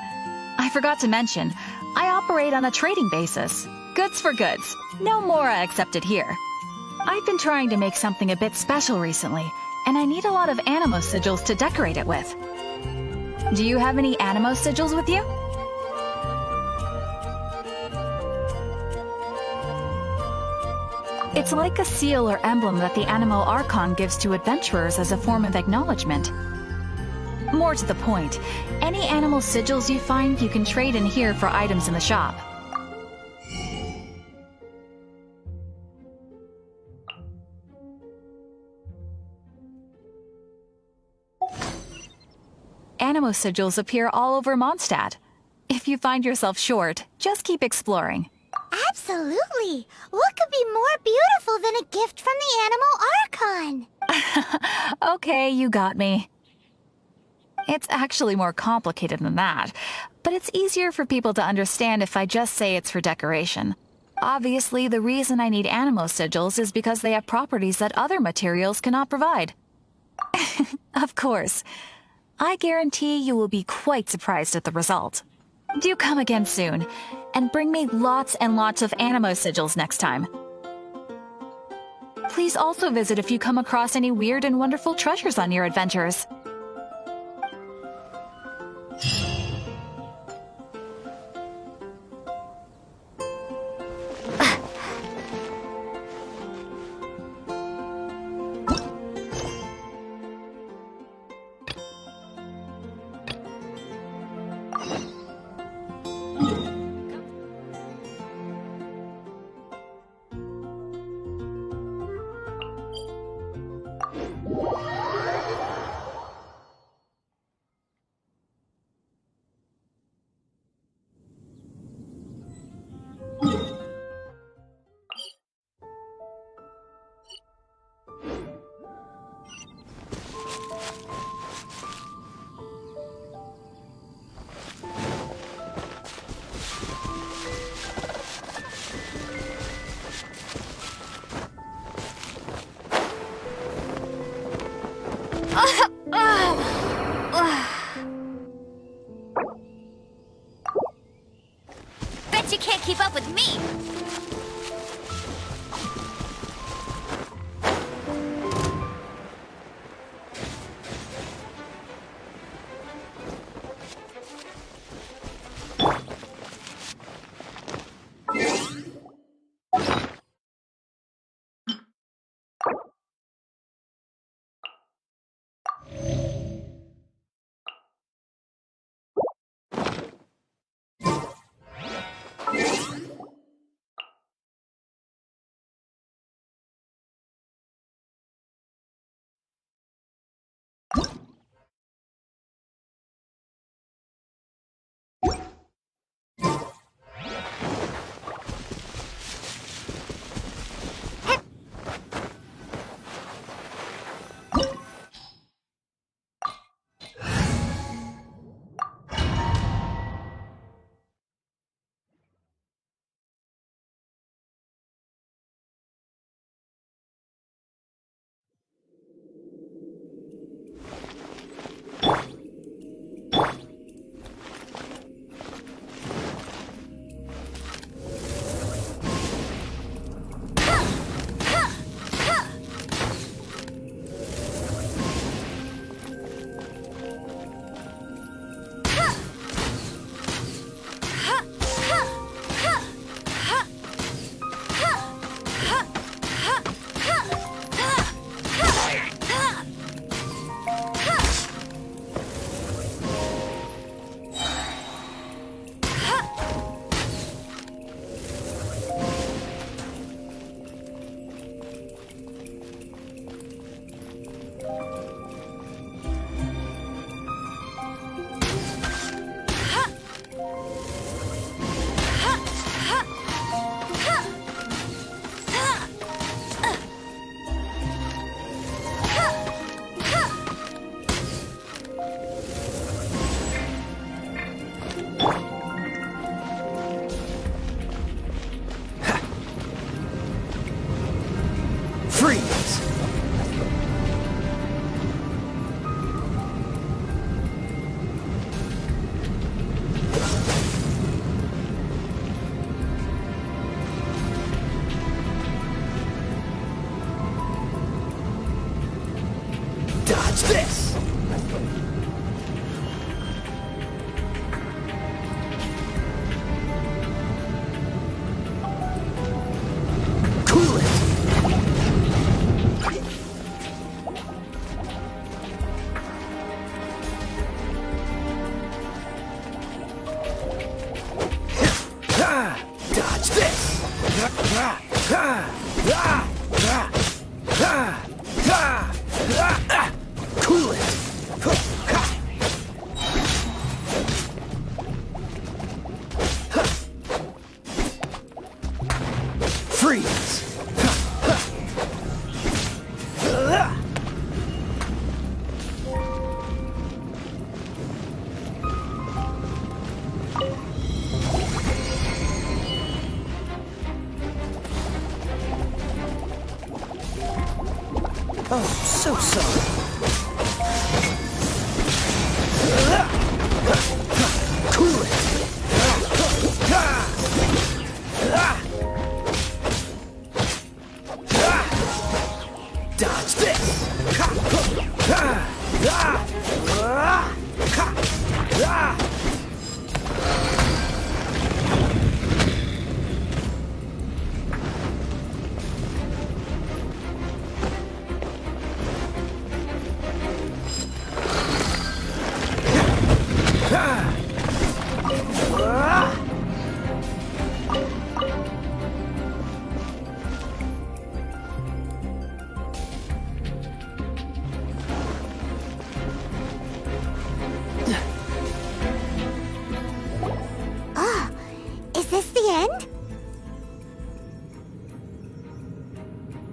I forgot to mention, I operate on a trading basis. Goods for goods. No Mora accepted here. I've been trying to make something a bit special recently, and I need a lot of animo sigils to decorate it with. Do you have any animo sigils with you? It's like a seal or emblem that the Animo Archon gives to adventurers as a form of acknowledgement. More to the point, any animal sigils you find you can trade in here for items in the shop. Animo sigils appear all over Mondstadt. If you find yourself short, just keep exploring. Absolutely. What could be more beautiful than a gift from the Animal Archon? Okay, you got me. It's actually more complicated than that, but it's easier for people to understand if I just say it's for decoration. Obviously, the reason I need animo sigils is because they have properties that other materials cannot provide. Of course. I guarantee you will be quite surprised at the result. Do come again soon, and bring me lots and lots of animo sigils next time. Please also visit if you come across any weird and wonderful treasures on your adventures. She can't keep up with me!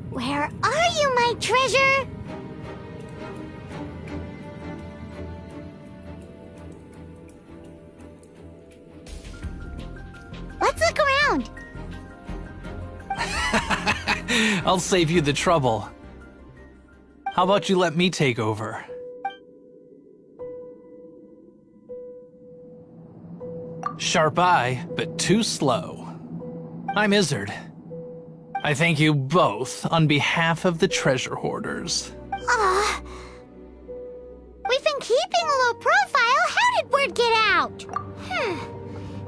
Where are you, my treasure? Let's look around. I'll save you the trouble. How about you let me take over? sharp eye, but too slow. I'm Izzard. I thank you both on behalf of the treasure hoarders. Aw. We've been keeping a low profile. How did word get out?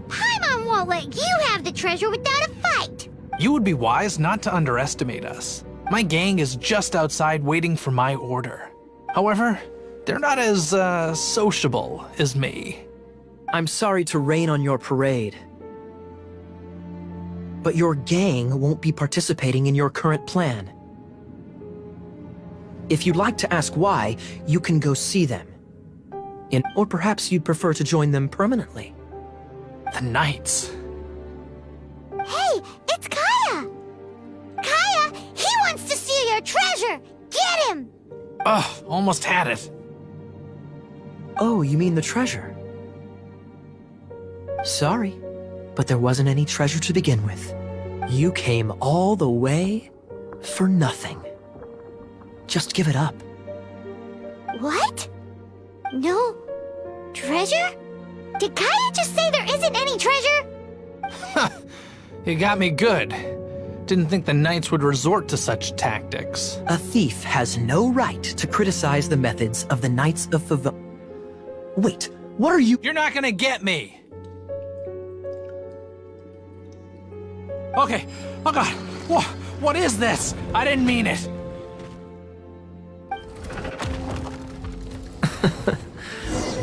Paimon won't let you have the treasure without a fight. You would be wise not to underestimate us. My gang is just outside waiting for my order. However, they're not as, sociable as me. I'm sorry to rain on your parade, but your gang won't be participating in your current plan. If you'd like to ask why, you can go see them. Or perhaps you'd prefer to join them permanently. The Knights. Hey, it's Kaya! Kaya, he wants to steal your treasure! Get him! Ugh, almost had it. Oh, you mean the treasure? Sorry, but there wasn't any treasure to begin with. You came all the way for nothing. Just give it up. What? No treasure? Did Kaya just say there isn't any treasure? You got me good. Didn't think the Knights would resort to such tactics. A thief has no right to criticize the methods of the Knights of Favonius. Wait, what are you— You're not gonna get me! Okay, oh god, what is this? I didn't mean it.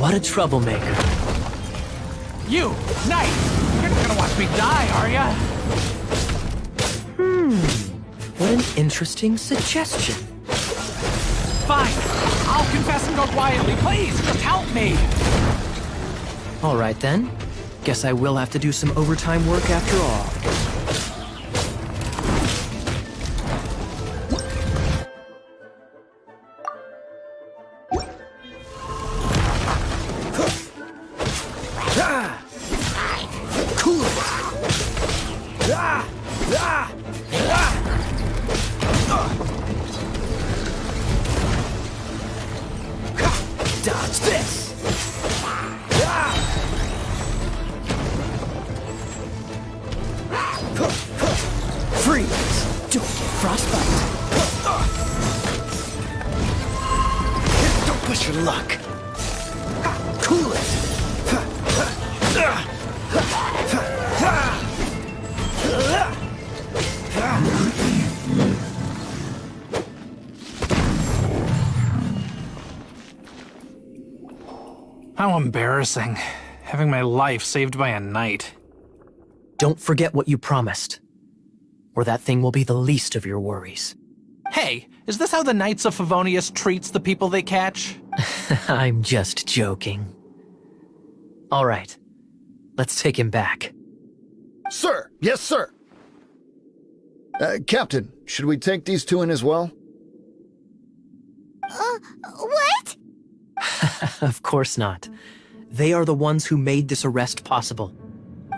What a troublemaker. You, Knight! You're not gonna watch me die, are ya? What an interesting suggestion. Fine, I'll confess and go quietly. Please, just help me! All right then. Guess I will have to do some overtime work after all. Dodge this! Freeze! Don't get frostbite! Don't push your luck! Cool it! How embarrassing, having my life saved by a knight. Don't forget what you promised, or that thing will be the least of your worries. Hey, is this how the Knights of Favonius treats the people they catch? I'm just joking. All right, let's take him back. Sir! Yes, sir! Captain, should we take these two in as well? What? Of course not. They are the ones who made this arrest possible.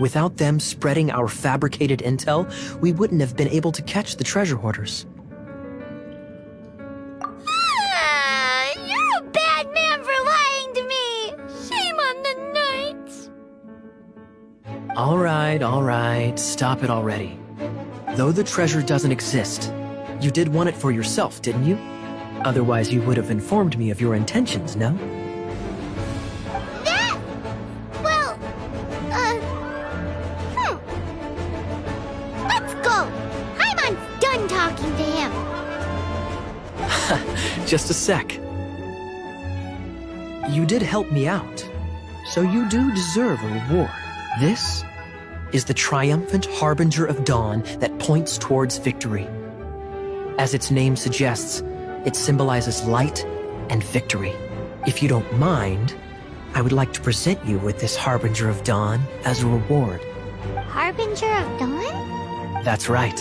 Without them spreading our fabricated intel, we wouldn't have been able to catch the treasure hoarders. You're a bad man for lying to me! Shame on the Knights! All right, stop it already. Though the treasure doesn't exist, you did want it for yourself, didn't you? Otherwise, you would have informed me of your intentions, no? That? Well, Let's go! Paimon's done talking to him. Just a sec. You did help me out, so you do deserve a reward. This is the triumphant harbinger of dawn that points towards victory. As its name suggests, it symbolizes light and victory. If you don't mind, I would like to present you with this Harbinger of Dawn as a reward. Harbinger of Dawn? That's right.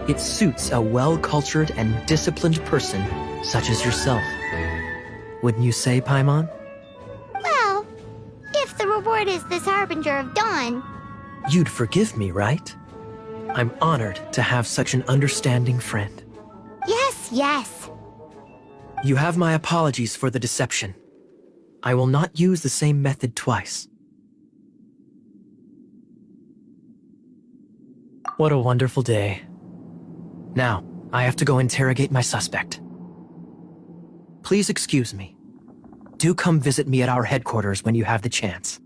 It suits a well-cultured and disciplined person such as yourself. Wouldn't you say, Paimon? Well, if the reward is this Harbinger of Dawn... You'd forgive me, right? I'm honored to have such an understanding friend. Yes. You have my apologies for the deception. I will not use the same method twice. What a wonderful day. Now, I have to go interrogate my suspect. Please excuse me. Do come visit me at our headquarters when you have the chance.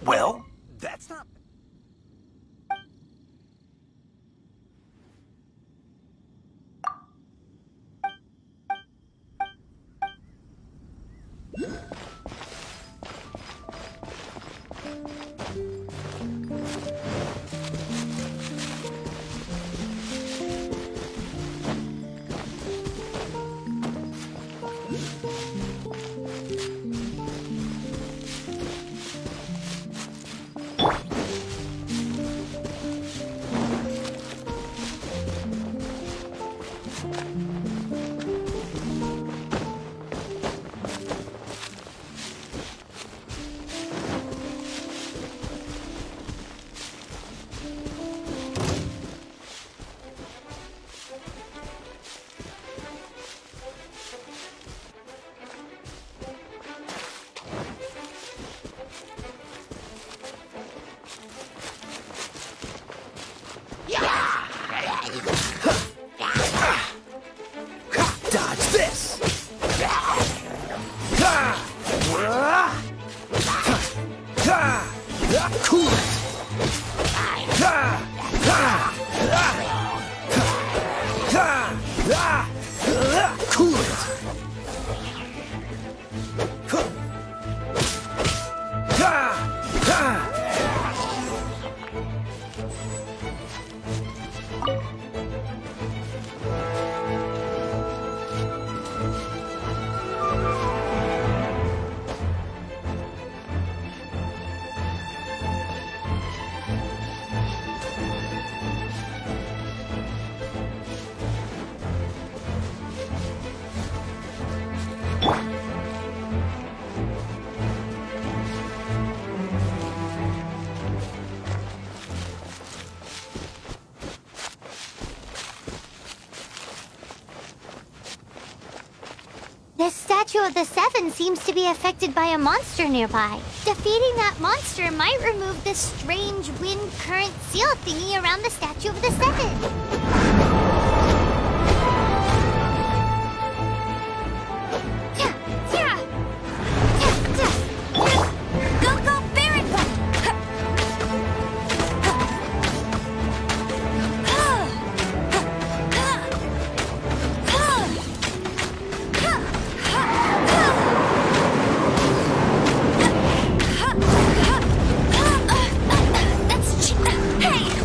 Well, that's not... Dodge this! Cool it! Cool it! The Statue of the Seven seems to be affected by a monster nearby. Defeating that monster might remove this strange wind current seal thingy around the Statue of the Seven. Hey!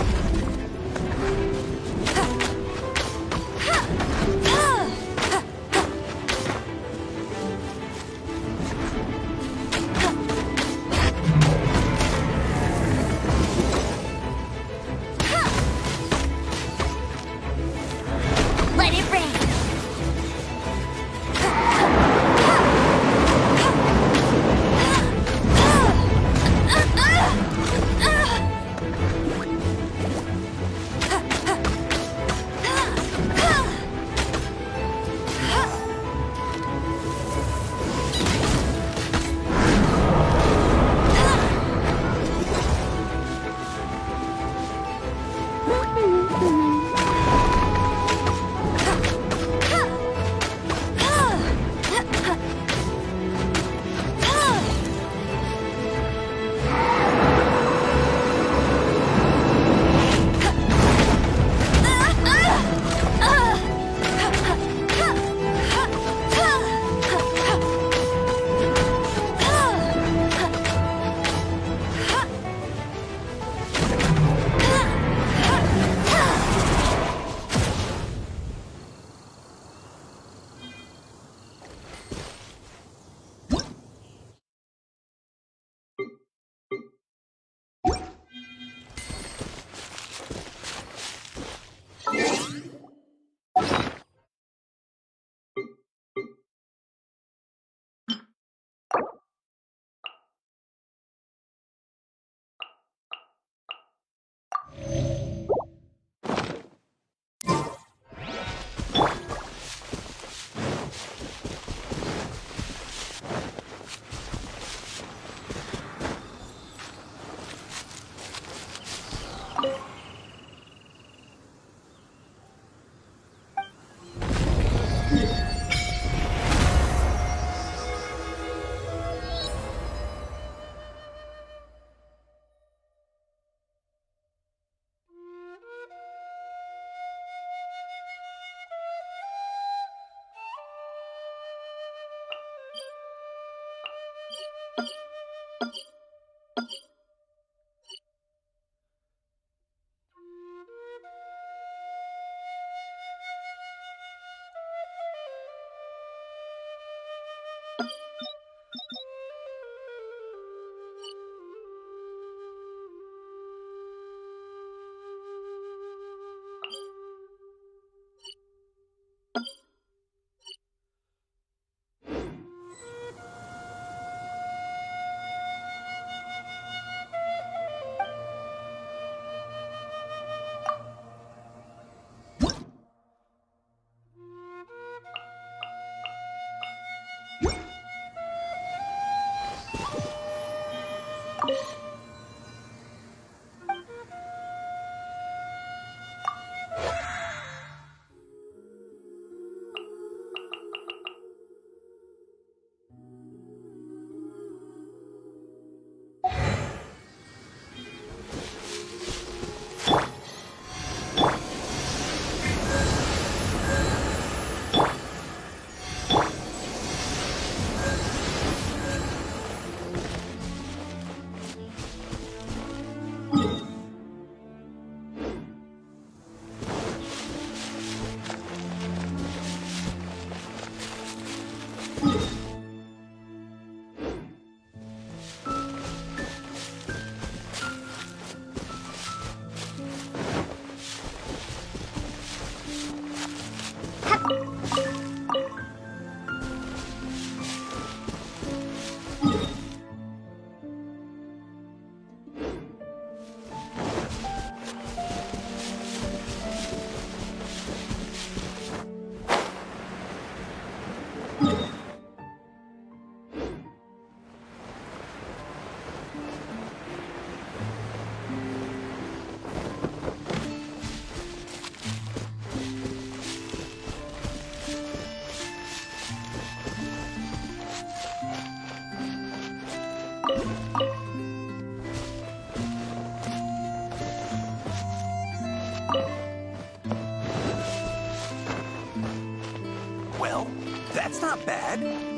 that?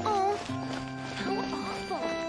Oh, how awful.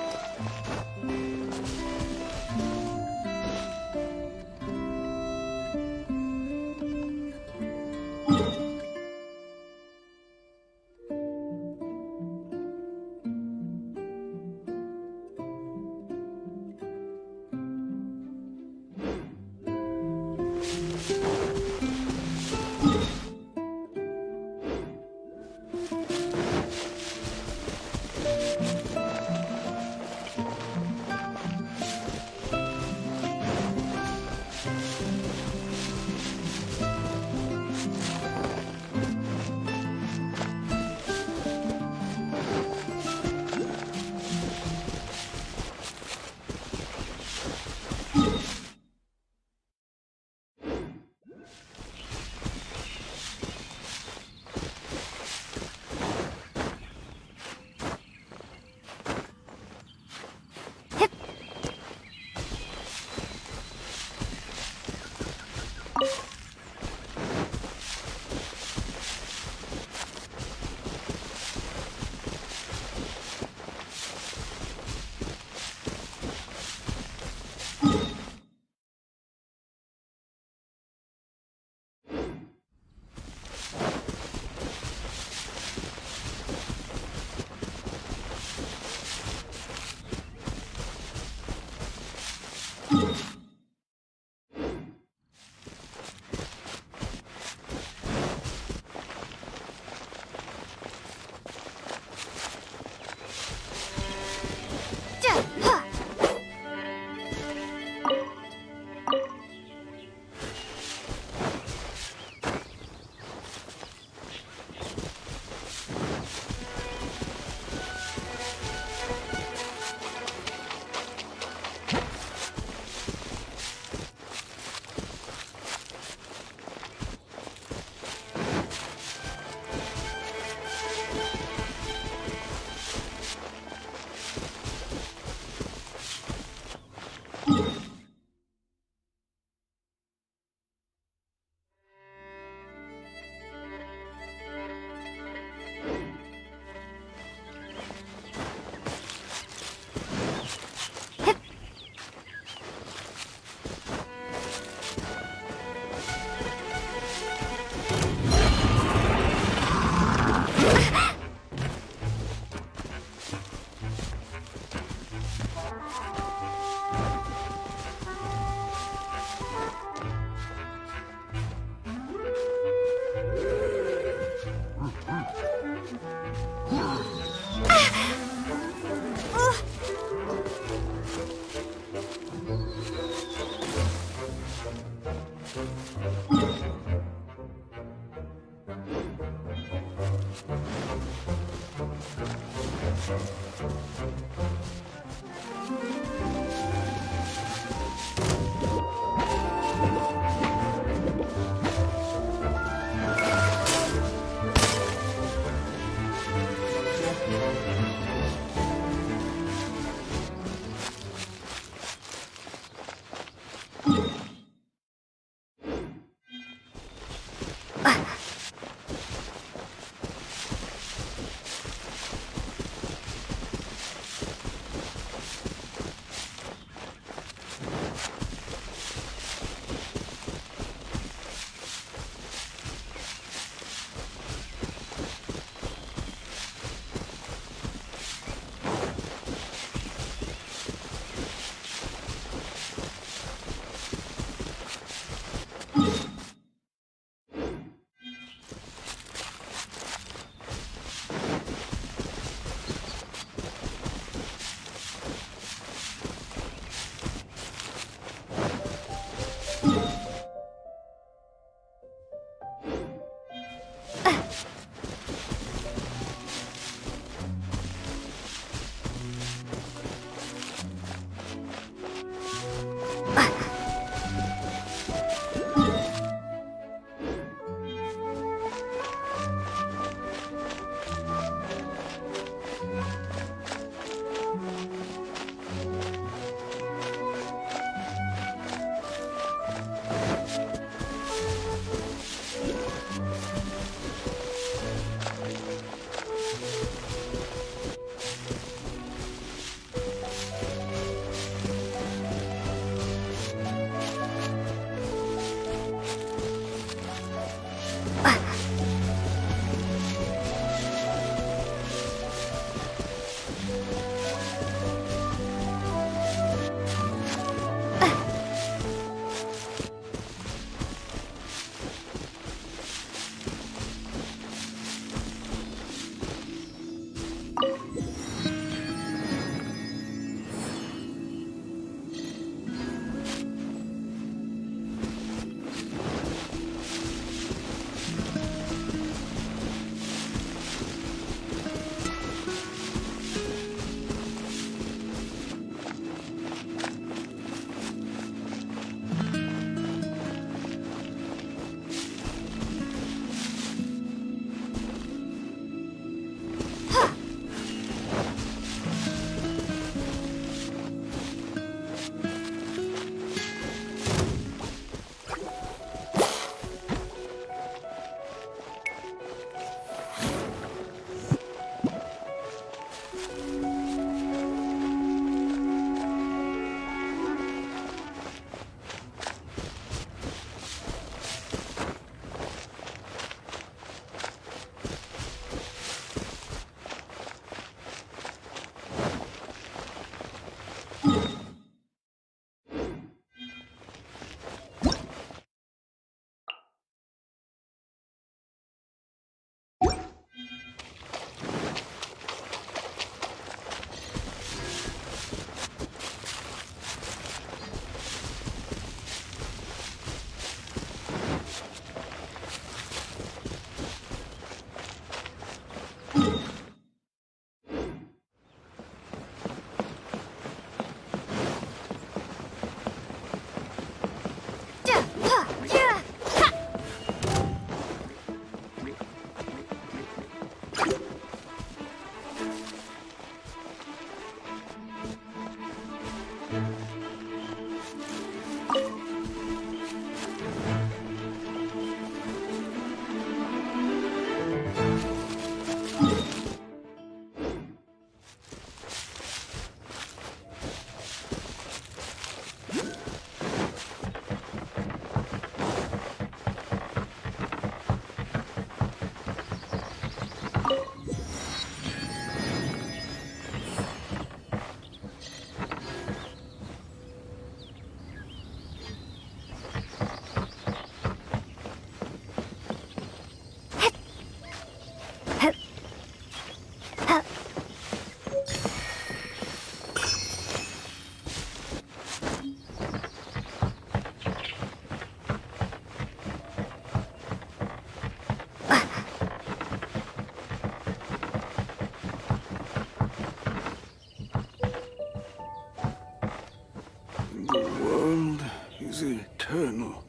is eternal,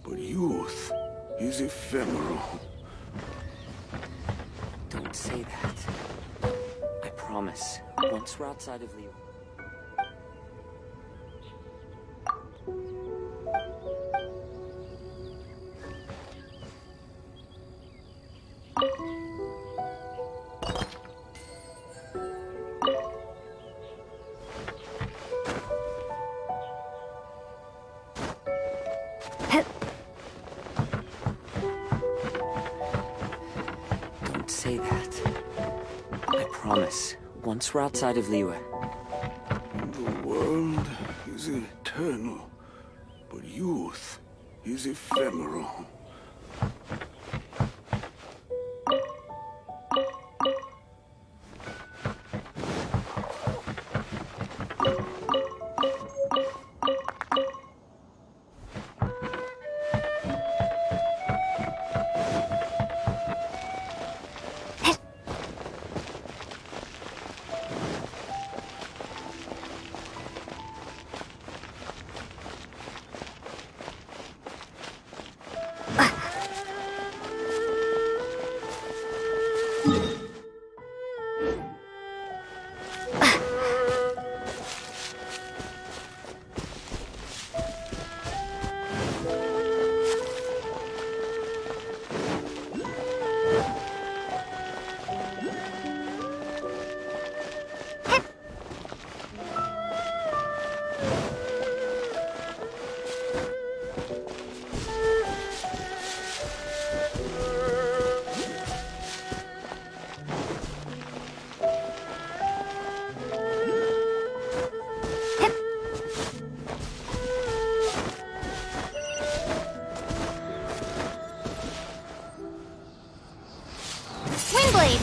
but youth is ephemeral. Don't say that. I promise. Once we're outside of Leo. Don't say that. I promise. Once we're outside of Liyue. The world is eternal, but youth is ephemeral. Windblade!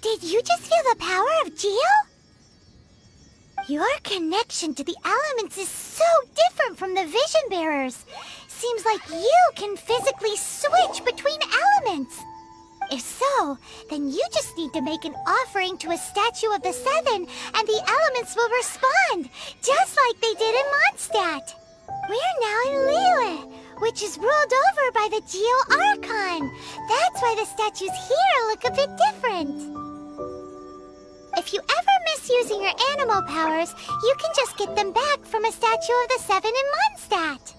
Did you just feel the power of Geo? Your connection to the elements is so different from the Vision Bearers. Seems like you can physically switch between elements. If so, then you just need to make an offering to a statue of the Seven, and the elements will respond, just like they did in Mondstadt. We're now in Liyue, which is ruled over by the Geo Archon. That's why the statues here look a bit different. If you ever miss using your animal powers, you can just get them back from a statue of the Seven in Mondstadt.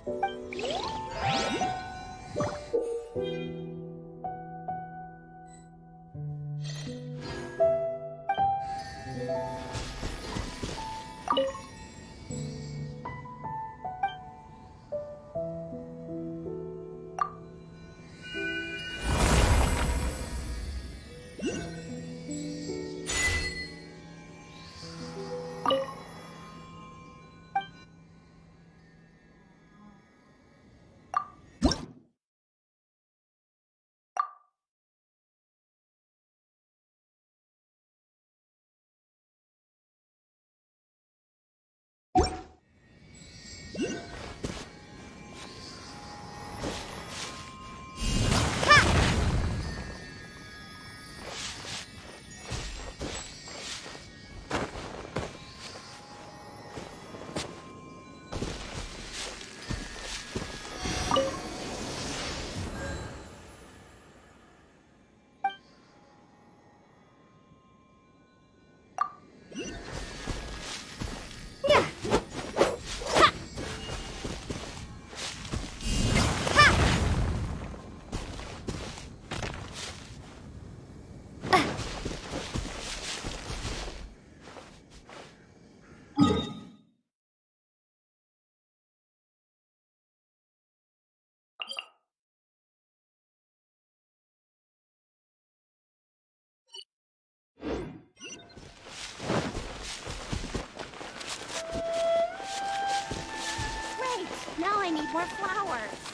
more flowers.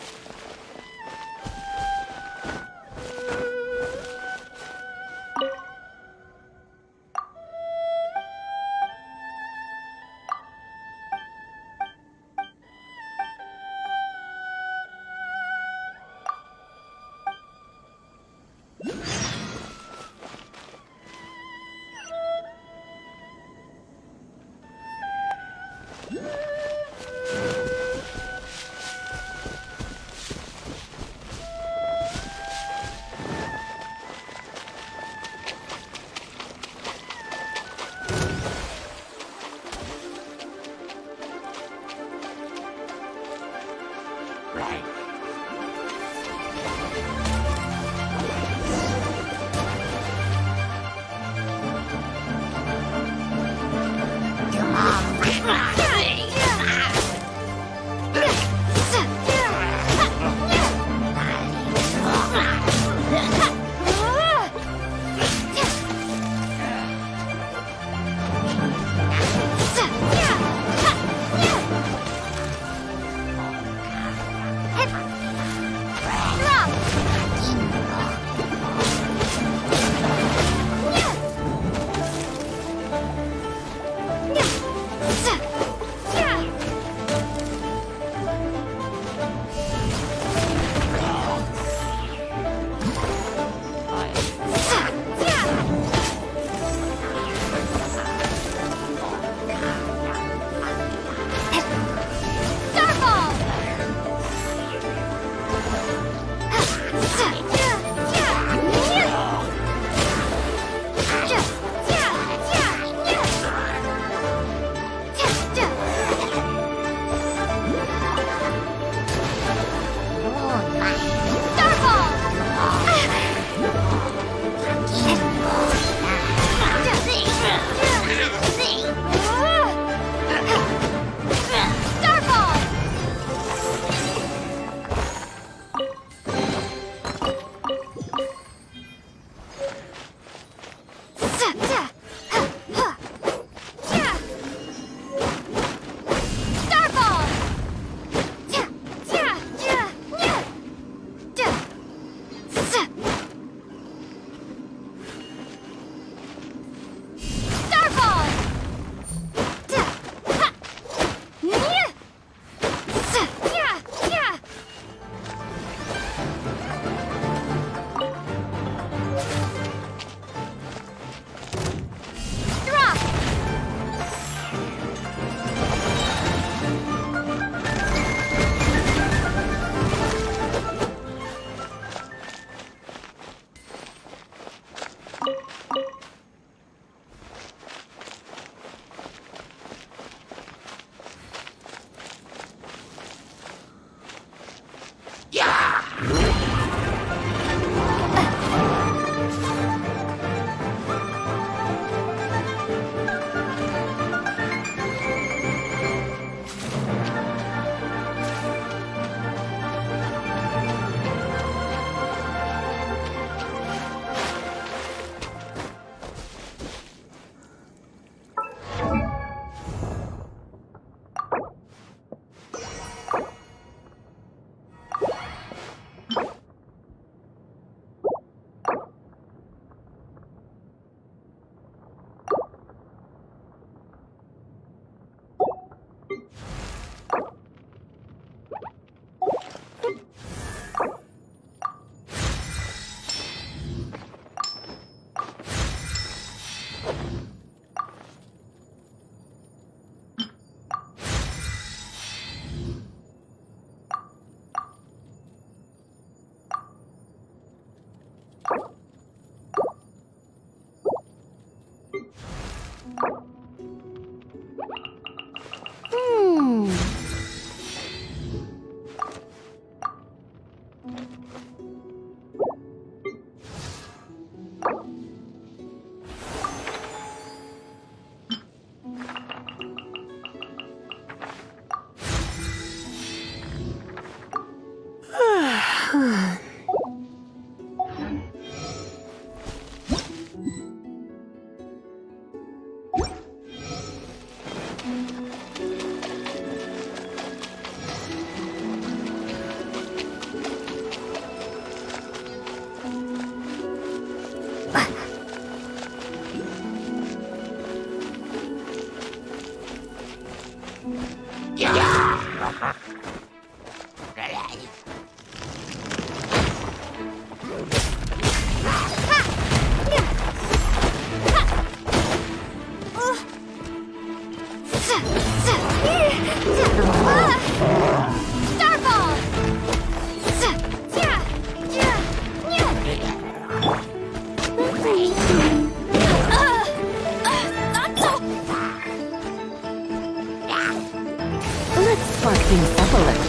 Let's spark things up a little.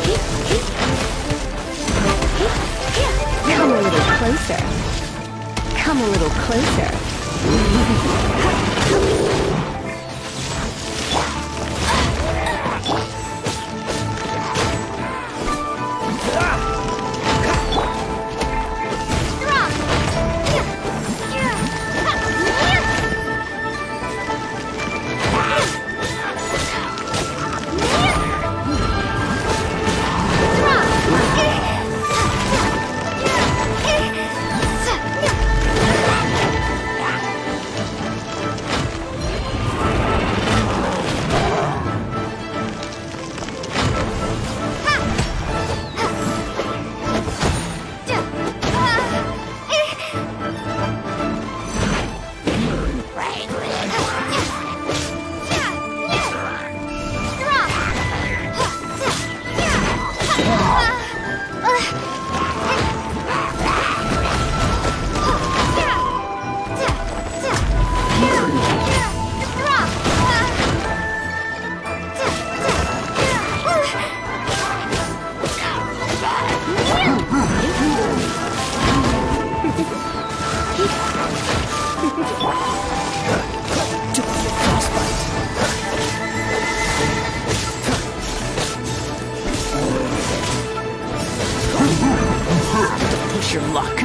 Come a little closer. Come a little closer. Your luck.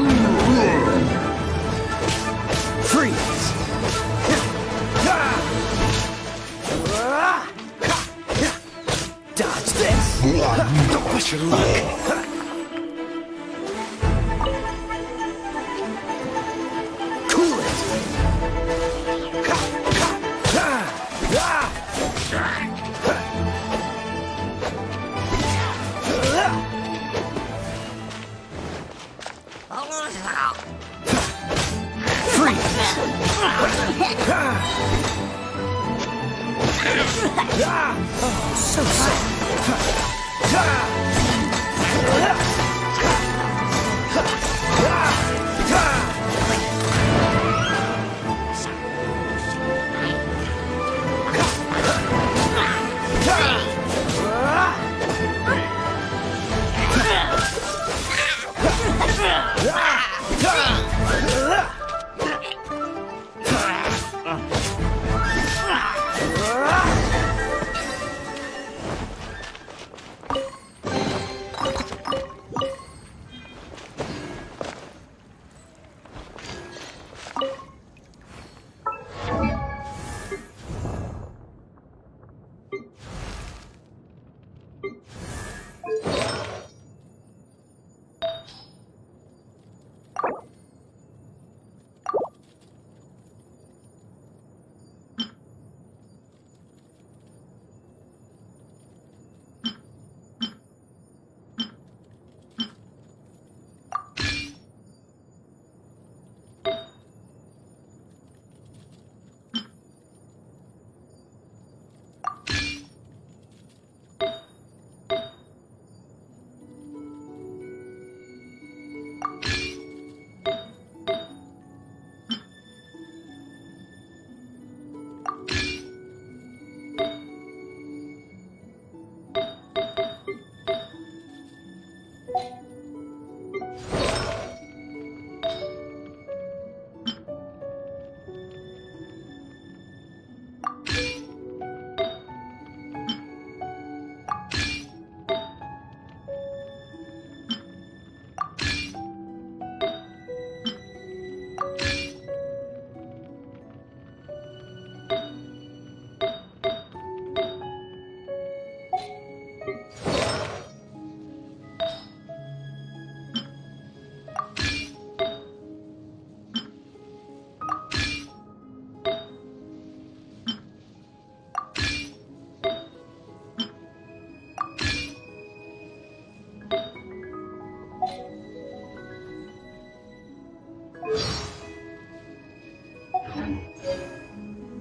Freeze! Dodge this! Don't push your luck! Cool it! Oh, so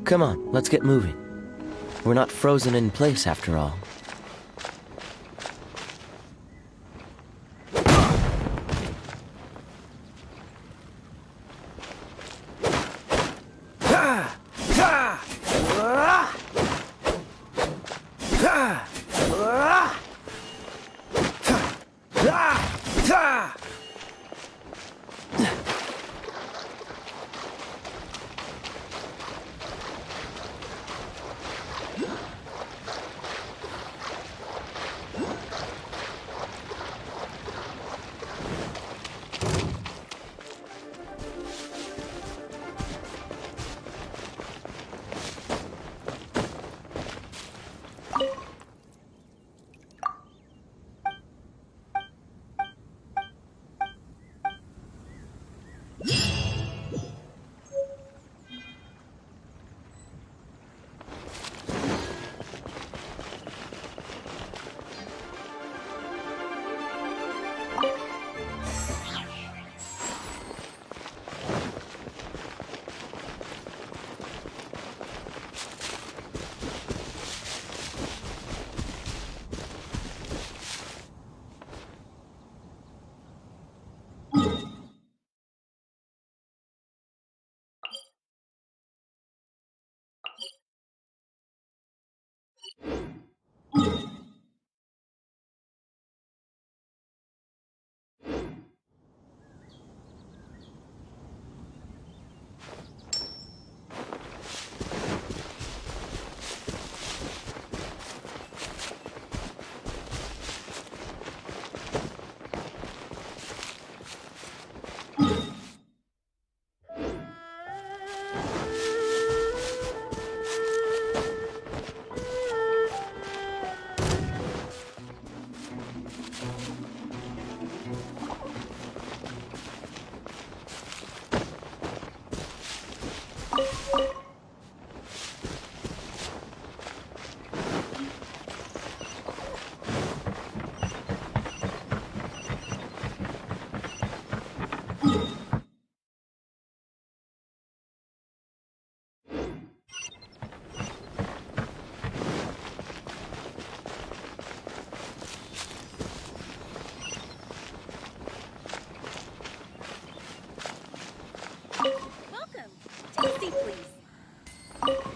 Come on, let's get moving. We're not frozen in place after all.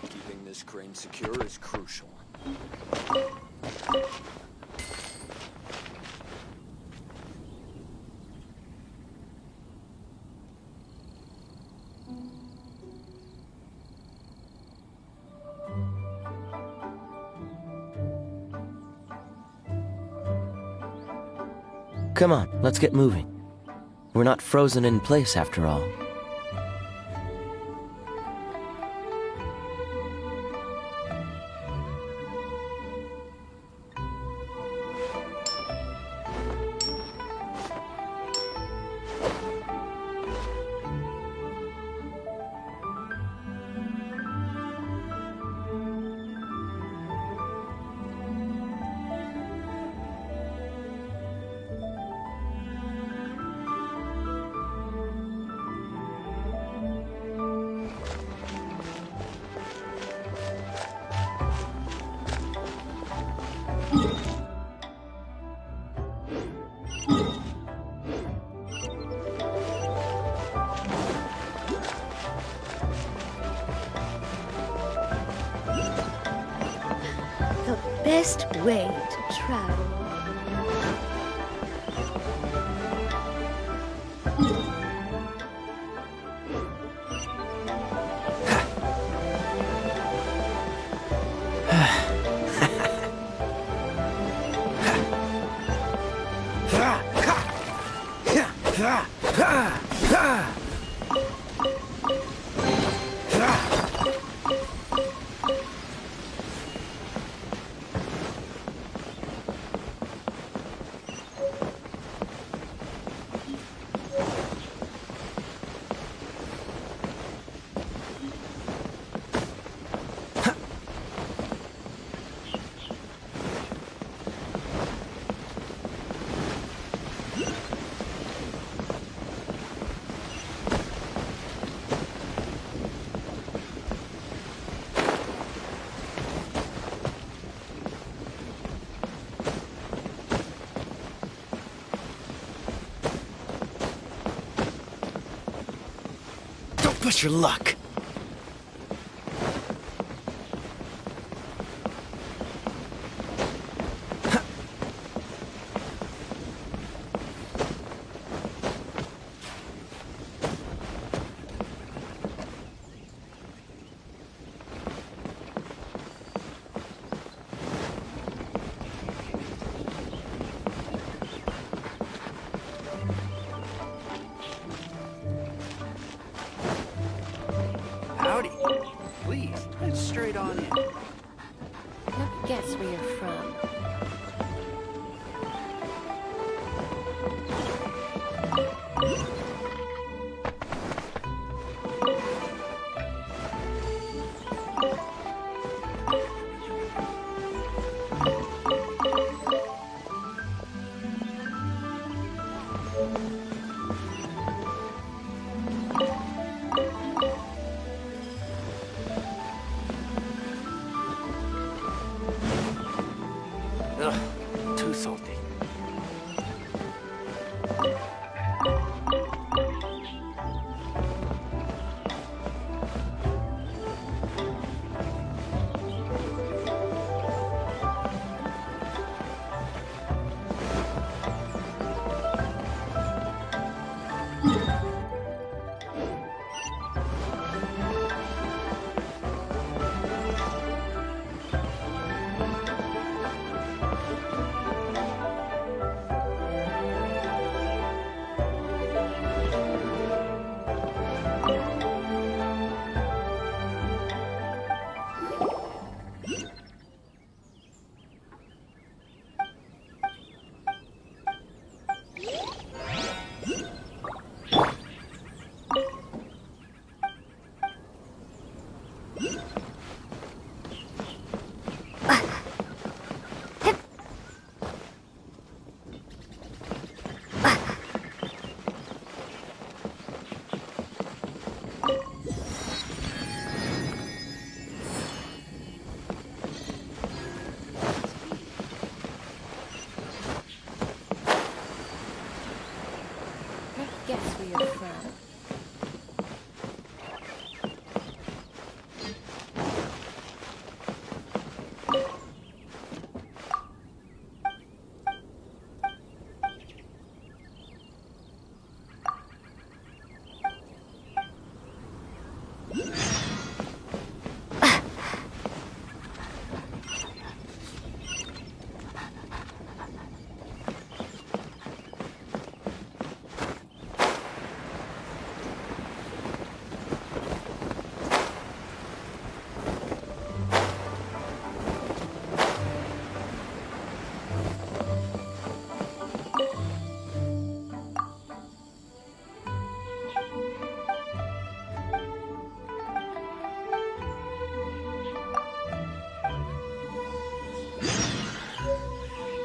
Keeping this crane secure is crucial. Come on, let's get moving. We're not frozen in place after all. The best way to travel. Push your luck. Howdy. Please, head straight on in. Let me guess where you're from. Ugh, too salty. Let me guess where you're from.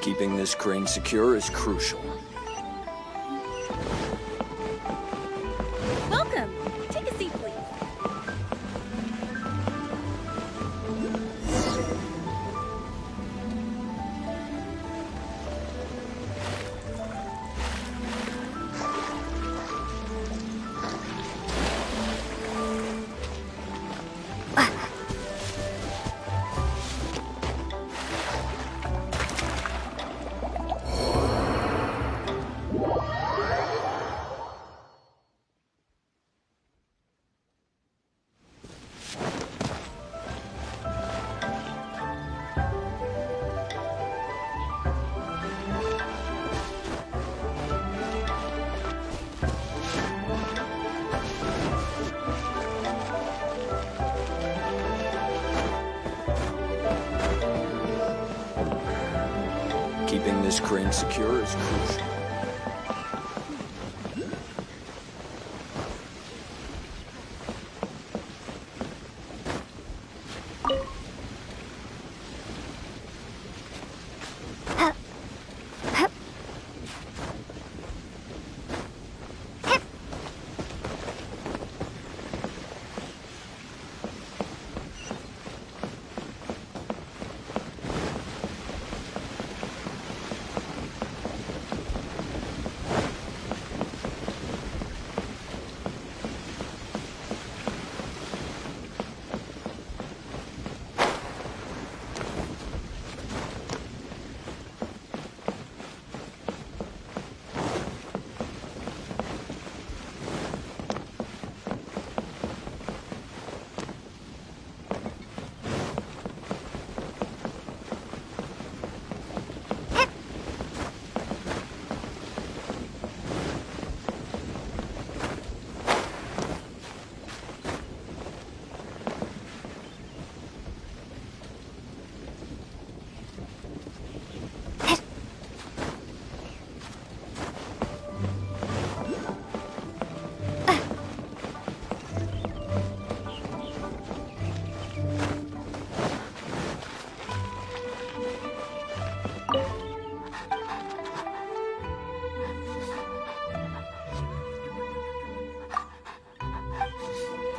Keeping this crane secure is crucial. Welcome. Take a seat, please. Keeping this crane secure is crucial.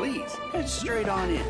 Please, head straight on in.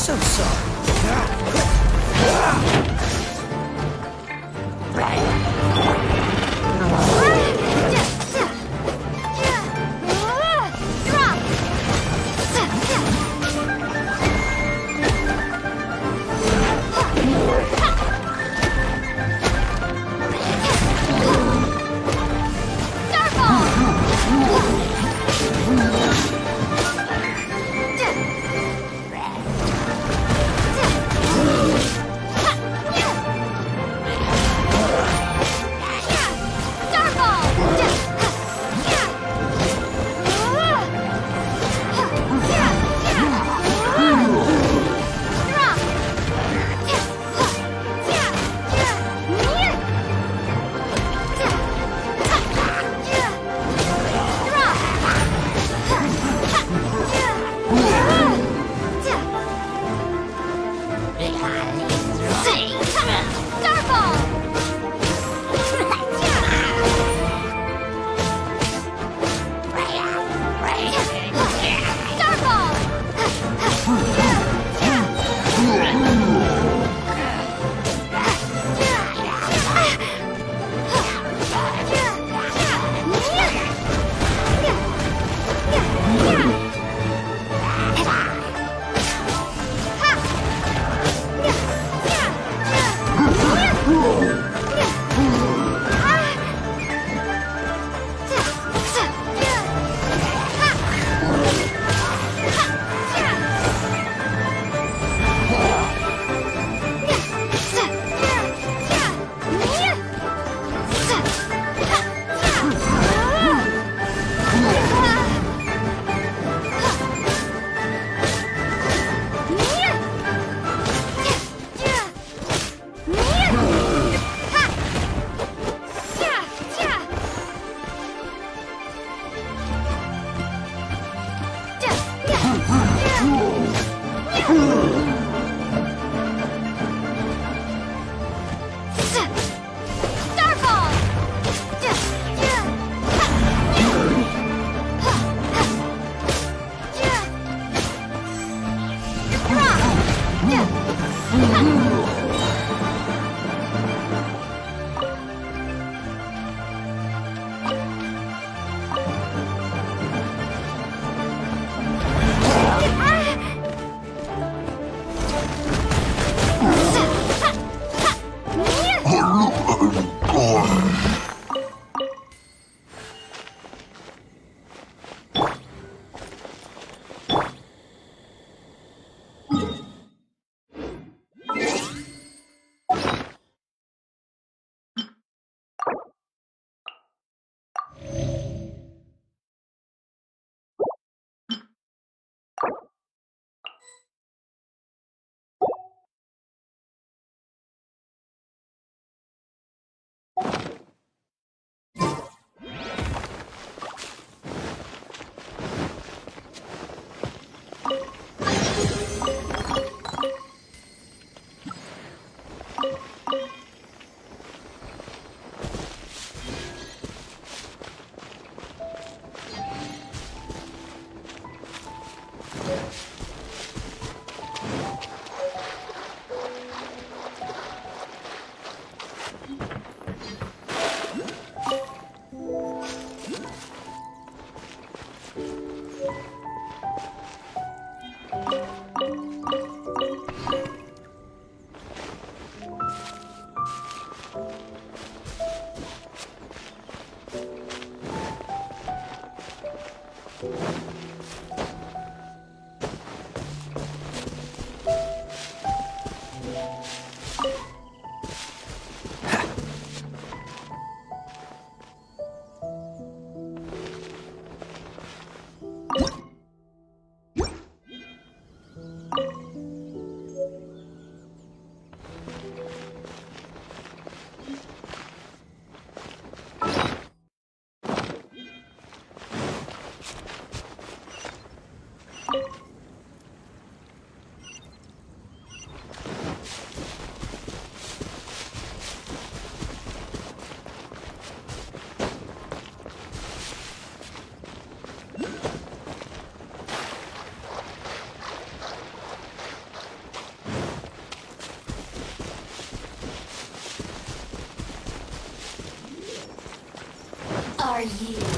so sorry. ye?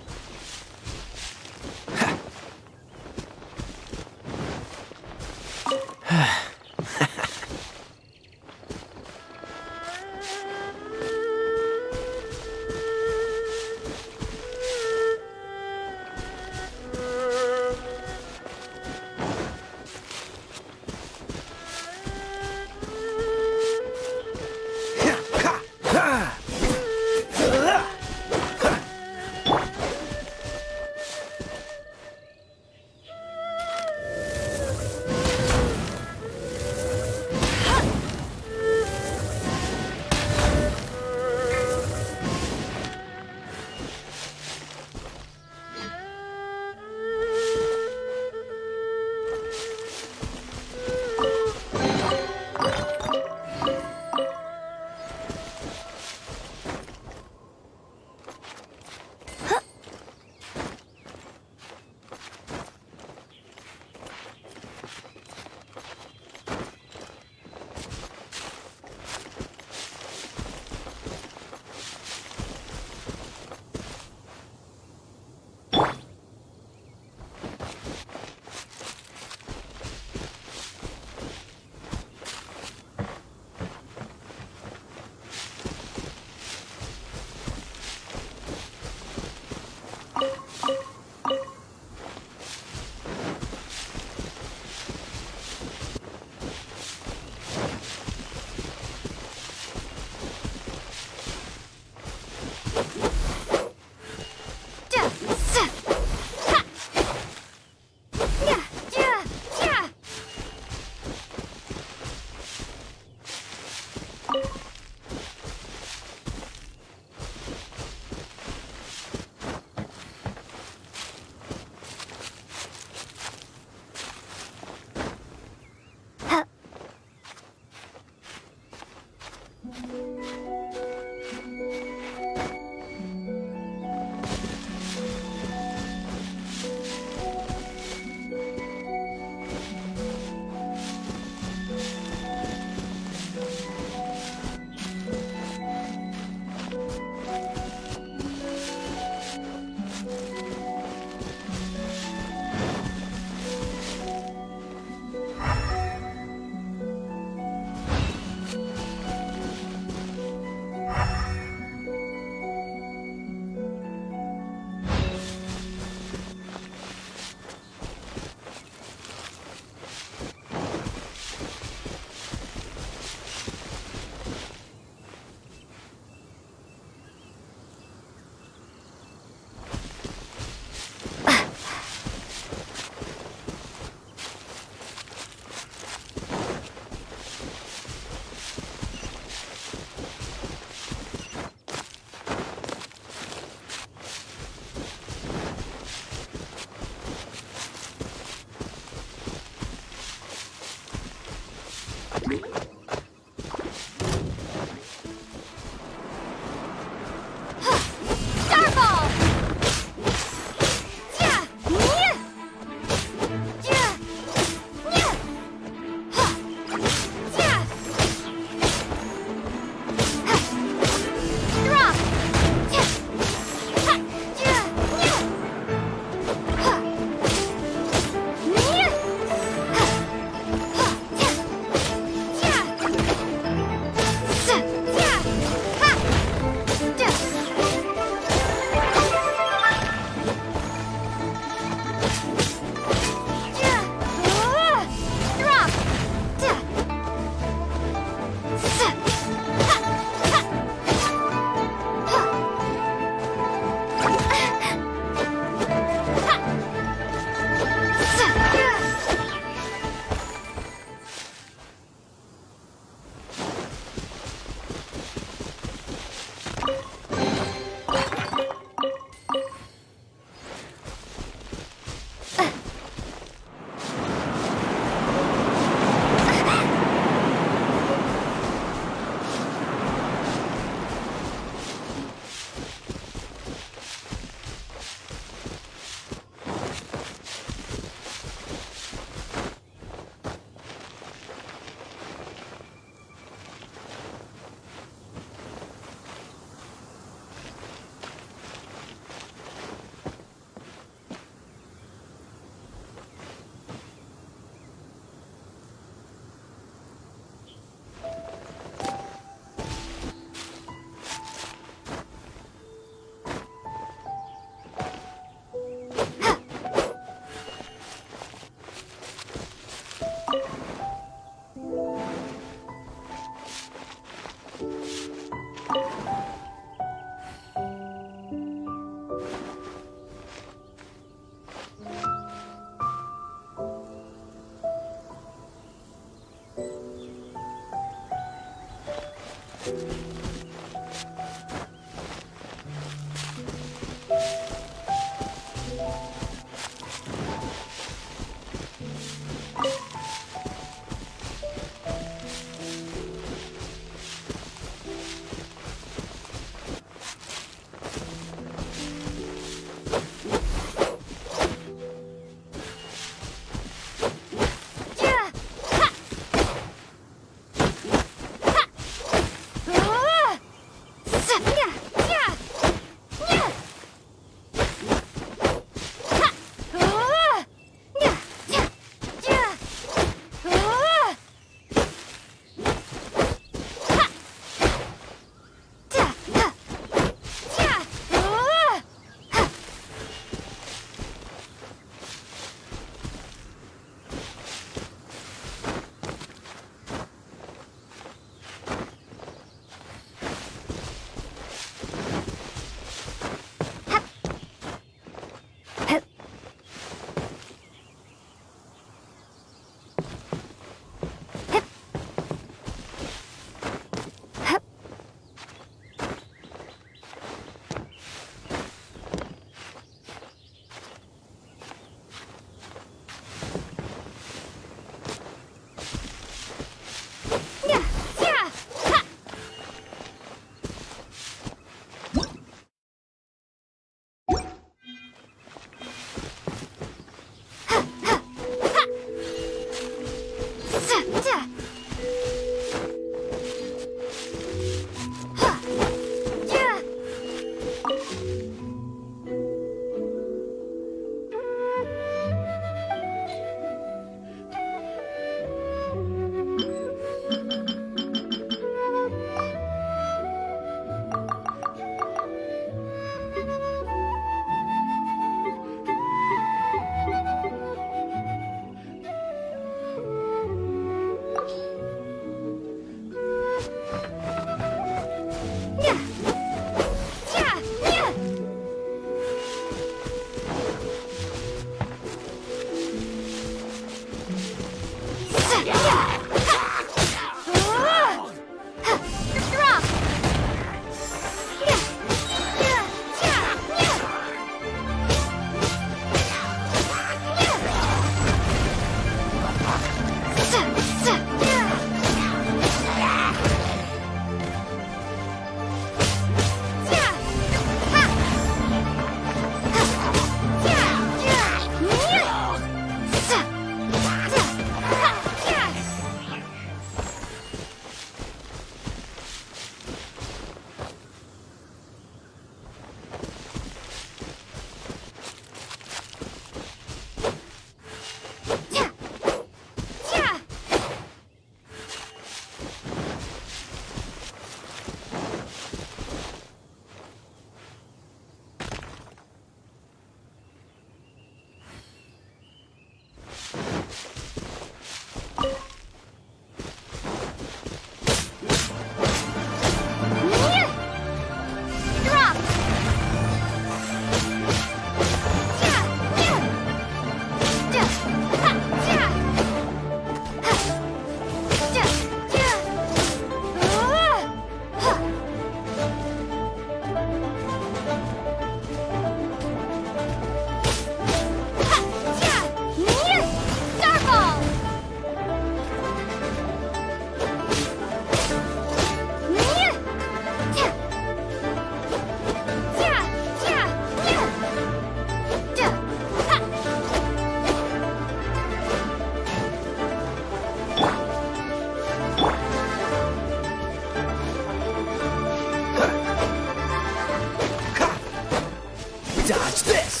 Dodge this!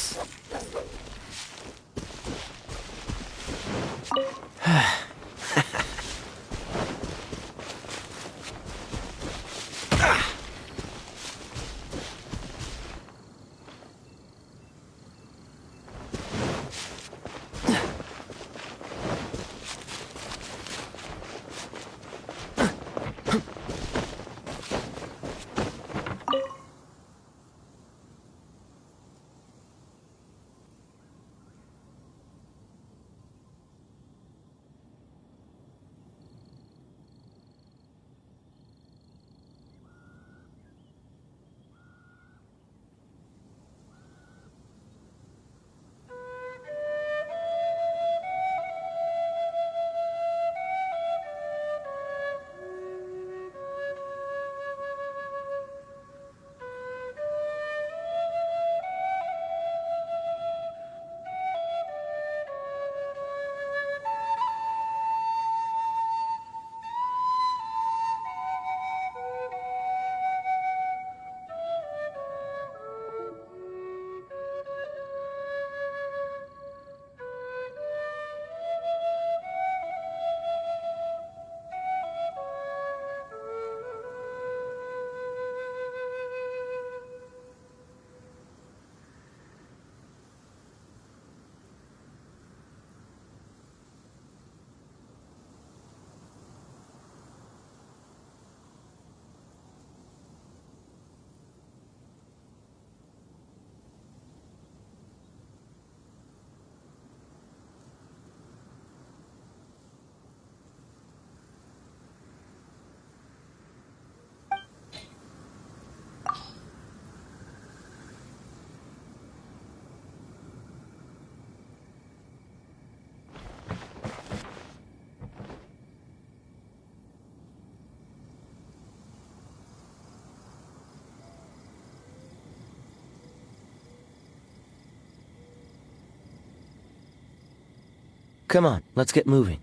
Come on, let's get moving.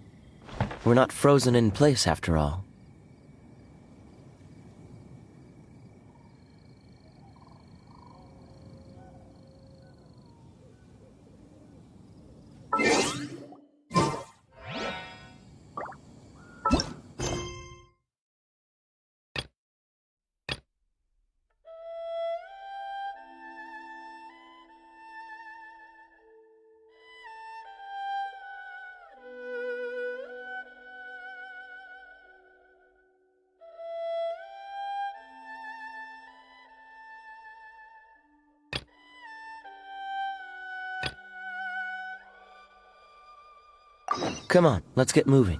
We're not frozen in place after all. Come on, let's get moving.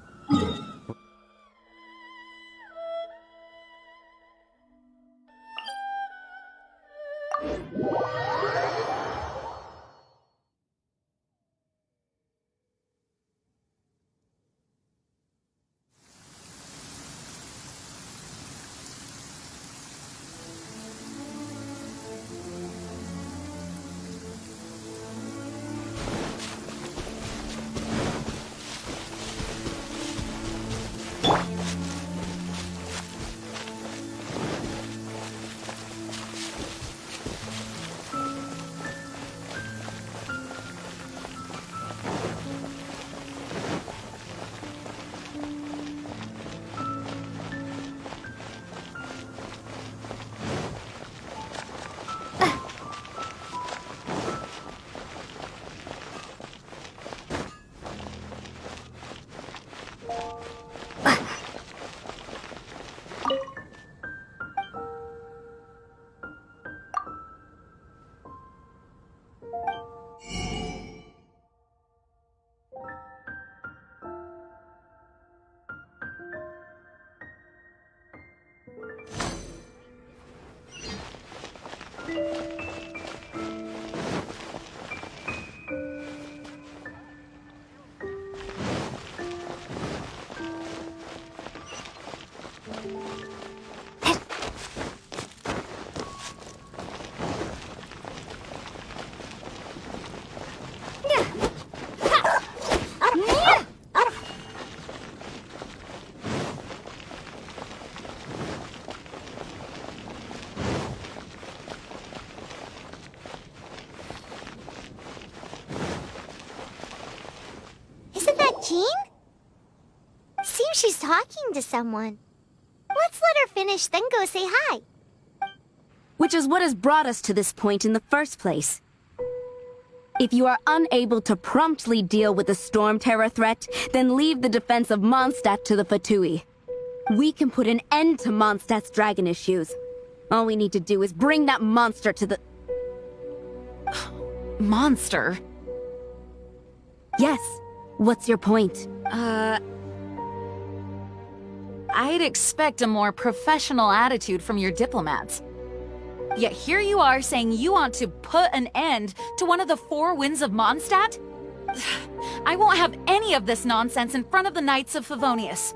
she's talking to someone. Let's let her finish, then go say hi. Which is what has brought us to this point in the first place. If you are unable to promptly deal with the Stormterror threat, then leave the defense of Mondstadt to the Fatui. We can put an end to Mondstadt's dragon issues. All we need to do is bring that monster to the... Monster? Yes. What's your point? I'd expect a more professional attitude from your diplomats. Yet here you are saying you want to put an end to one of the four winds of Mondstadt? I won't have any of this nonsense in front of the Knights of Favonius.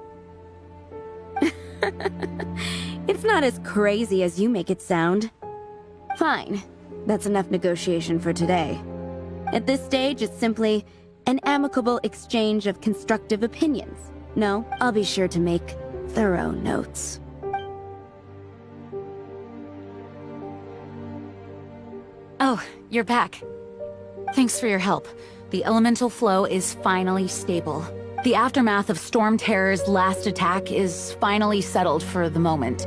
It's not as crazy as you make it sound. Fine. That's enough negotiation for today. At this stage, it's simply an amicable exchange of constructive opinions. No, I'll be sure to make thorough notes. Oh, you're back. Thanks for your help. The elemental flow is finally stable. The aftermath of Stormterror's last attack is finally settled for the moment.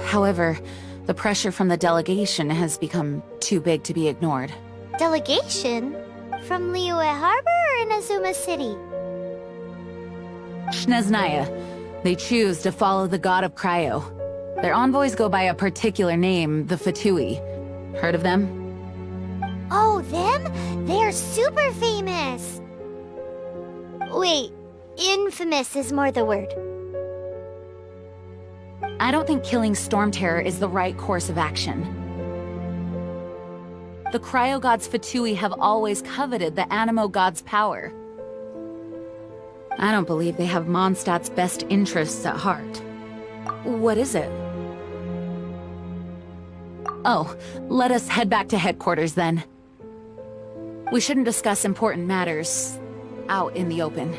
However, the pressure from the delegation has become too big to be ignored. Delegation? From Liyue Harbor or Inazuma City? Snezhnaya. They choose to follow the god of Cryo. Their envoys go by a particular name, the Fatui. Heard of them? Oh, them? They're super famous! Wait, infamous is more the word. I don't think killing Stormterror is the right course of action. The Cryo God's Fatui have always coveted the Animo God's power. I don't believe they have Mondstadt's best interests at heart. What is it? Oh, let us head back to headquarters then. We shouldn't discuss important matters out in the open.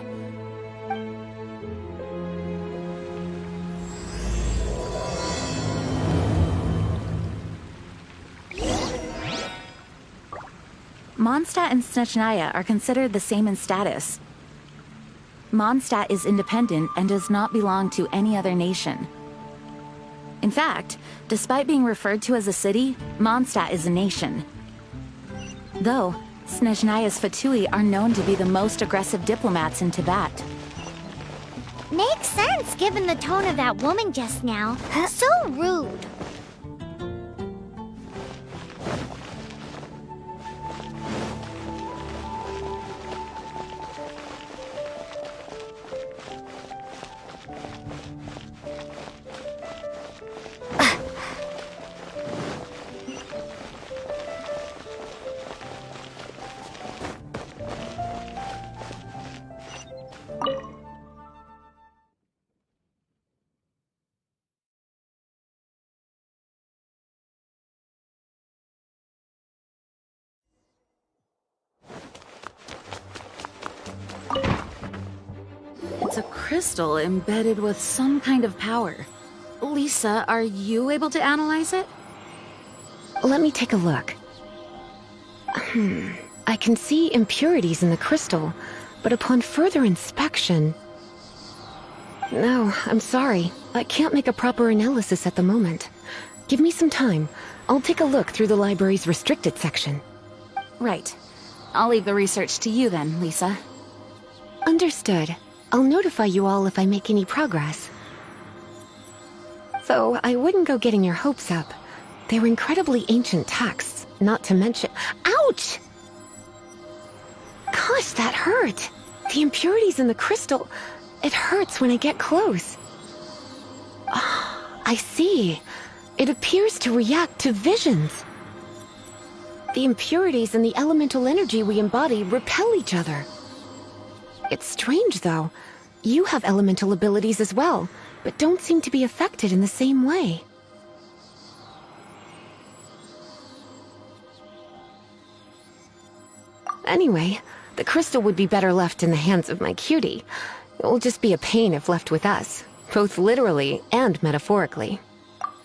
Mondstadt and Snezhnaya are considered the same in status. Mondstadt is independent and does not belong to any other nation. In fact, despite being referred to as a city, Mondstadt is a nation. Though, Snezhnaya's Fatui are known to be the most aggressive diplomats in Tibet. Makes sense given the tone of that woman just now. So rude. It's a crystal embedded with some kind of power. Lisa, are you able to analyze it? Let me take a look. I can see impurities in the crystal, but upon further inspection... No, I'm sorry. I can't make a proper analysis at the moment. Give me some time. I'll take a look through the library's restricted section. Right. I'll leave the research to you then, Lisa. Understood. I'll notify you all if I make any progress. Though, I wouldn't go getting your hopes up. They're incredibly ancient texts, not to mention— Ouch! Gosh, that hurt! The impurities in the crystal— it hurts when I get close. I see. It appears to react to visions. The impurities and the elemental energy we embody repel each other. It's strange, though. You have elemental abilities as well, but don't seem to be affected in the same way. Anyway, the crystal would be better left in the hands of my cutie. It will just be a pain if left with us, both literally and metaphorically.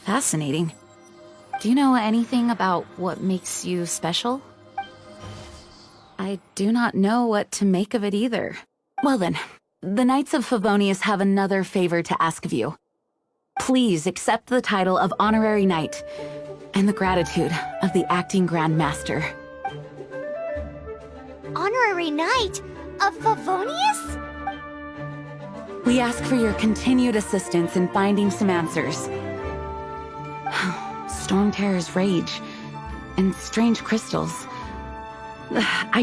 Fascinating. Do you know anything about what makes you special? I do not know what to make of it either. Well then, the Knights of Favonius have another favor to ask of you. Please accept the title of Honorary Knight and the gratitude of the Acting Grand Master. Honorary Knight of Favonius? We ask for your continued assistance in finding some answers. Stormterror's rage and strange crystals. I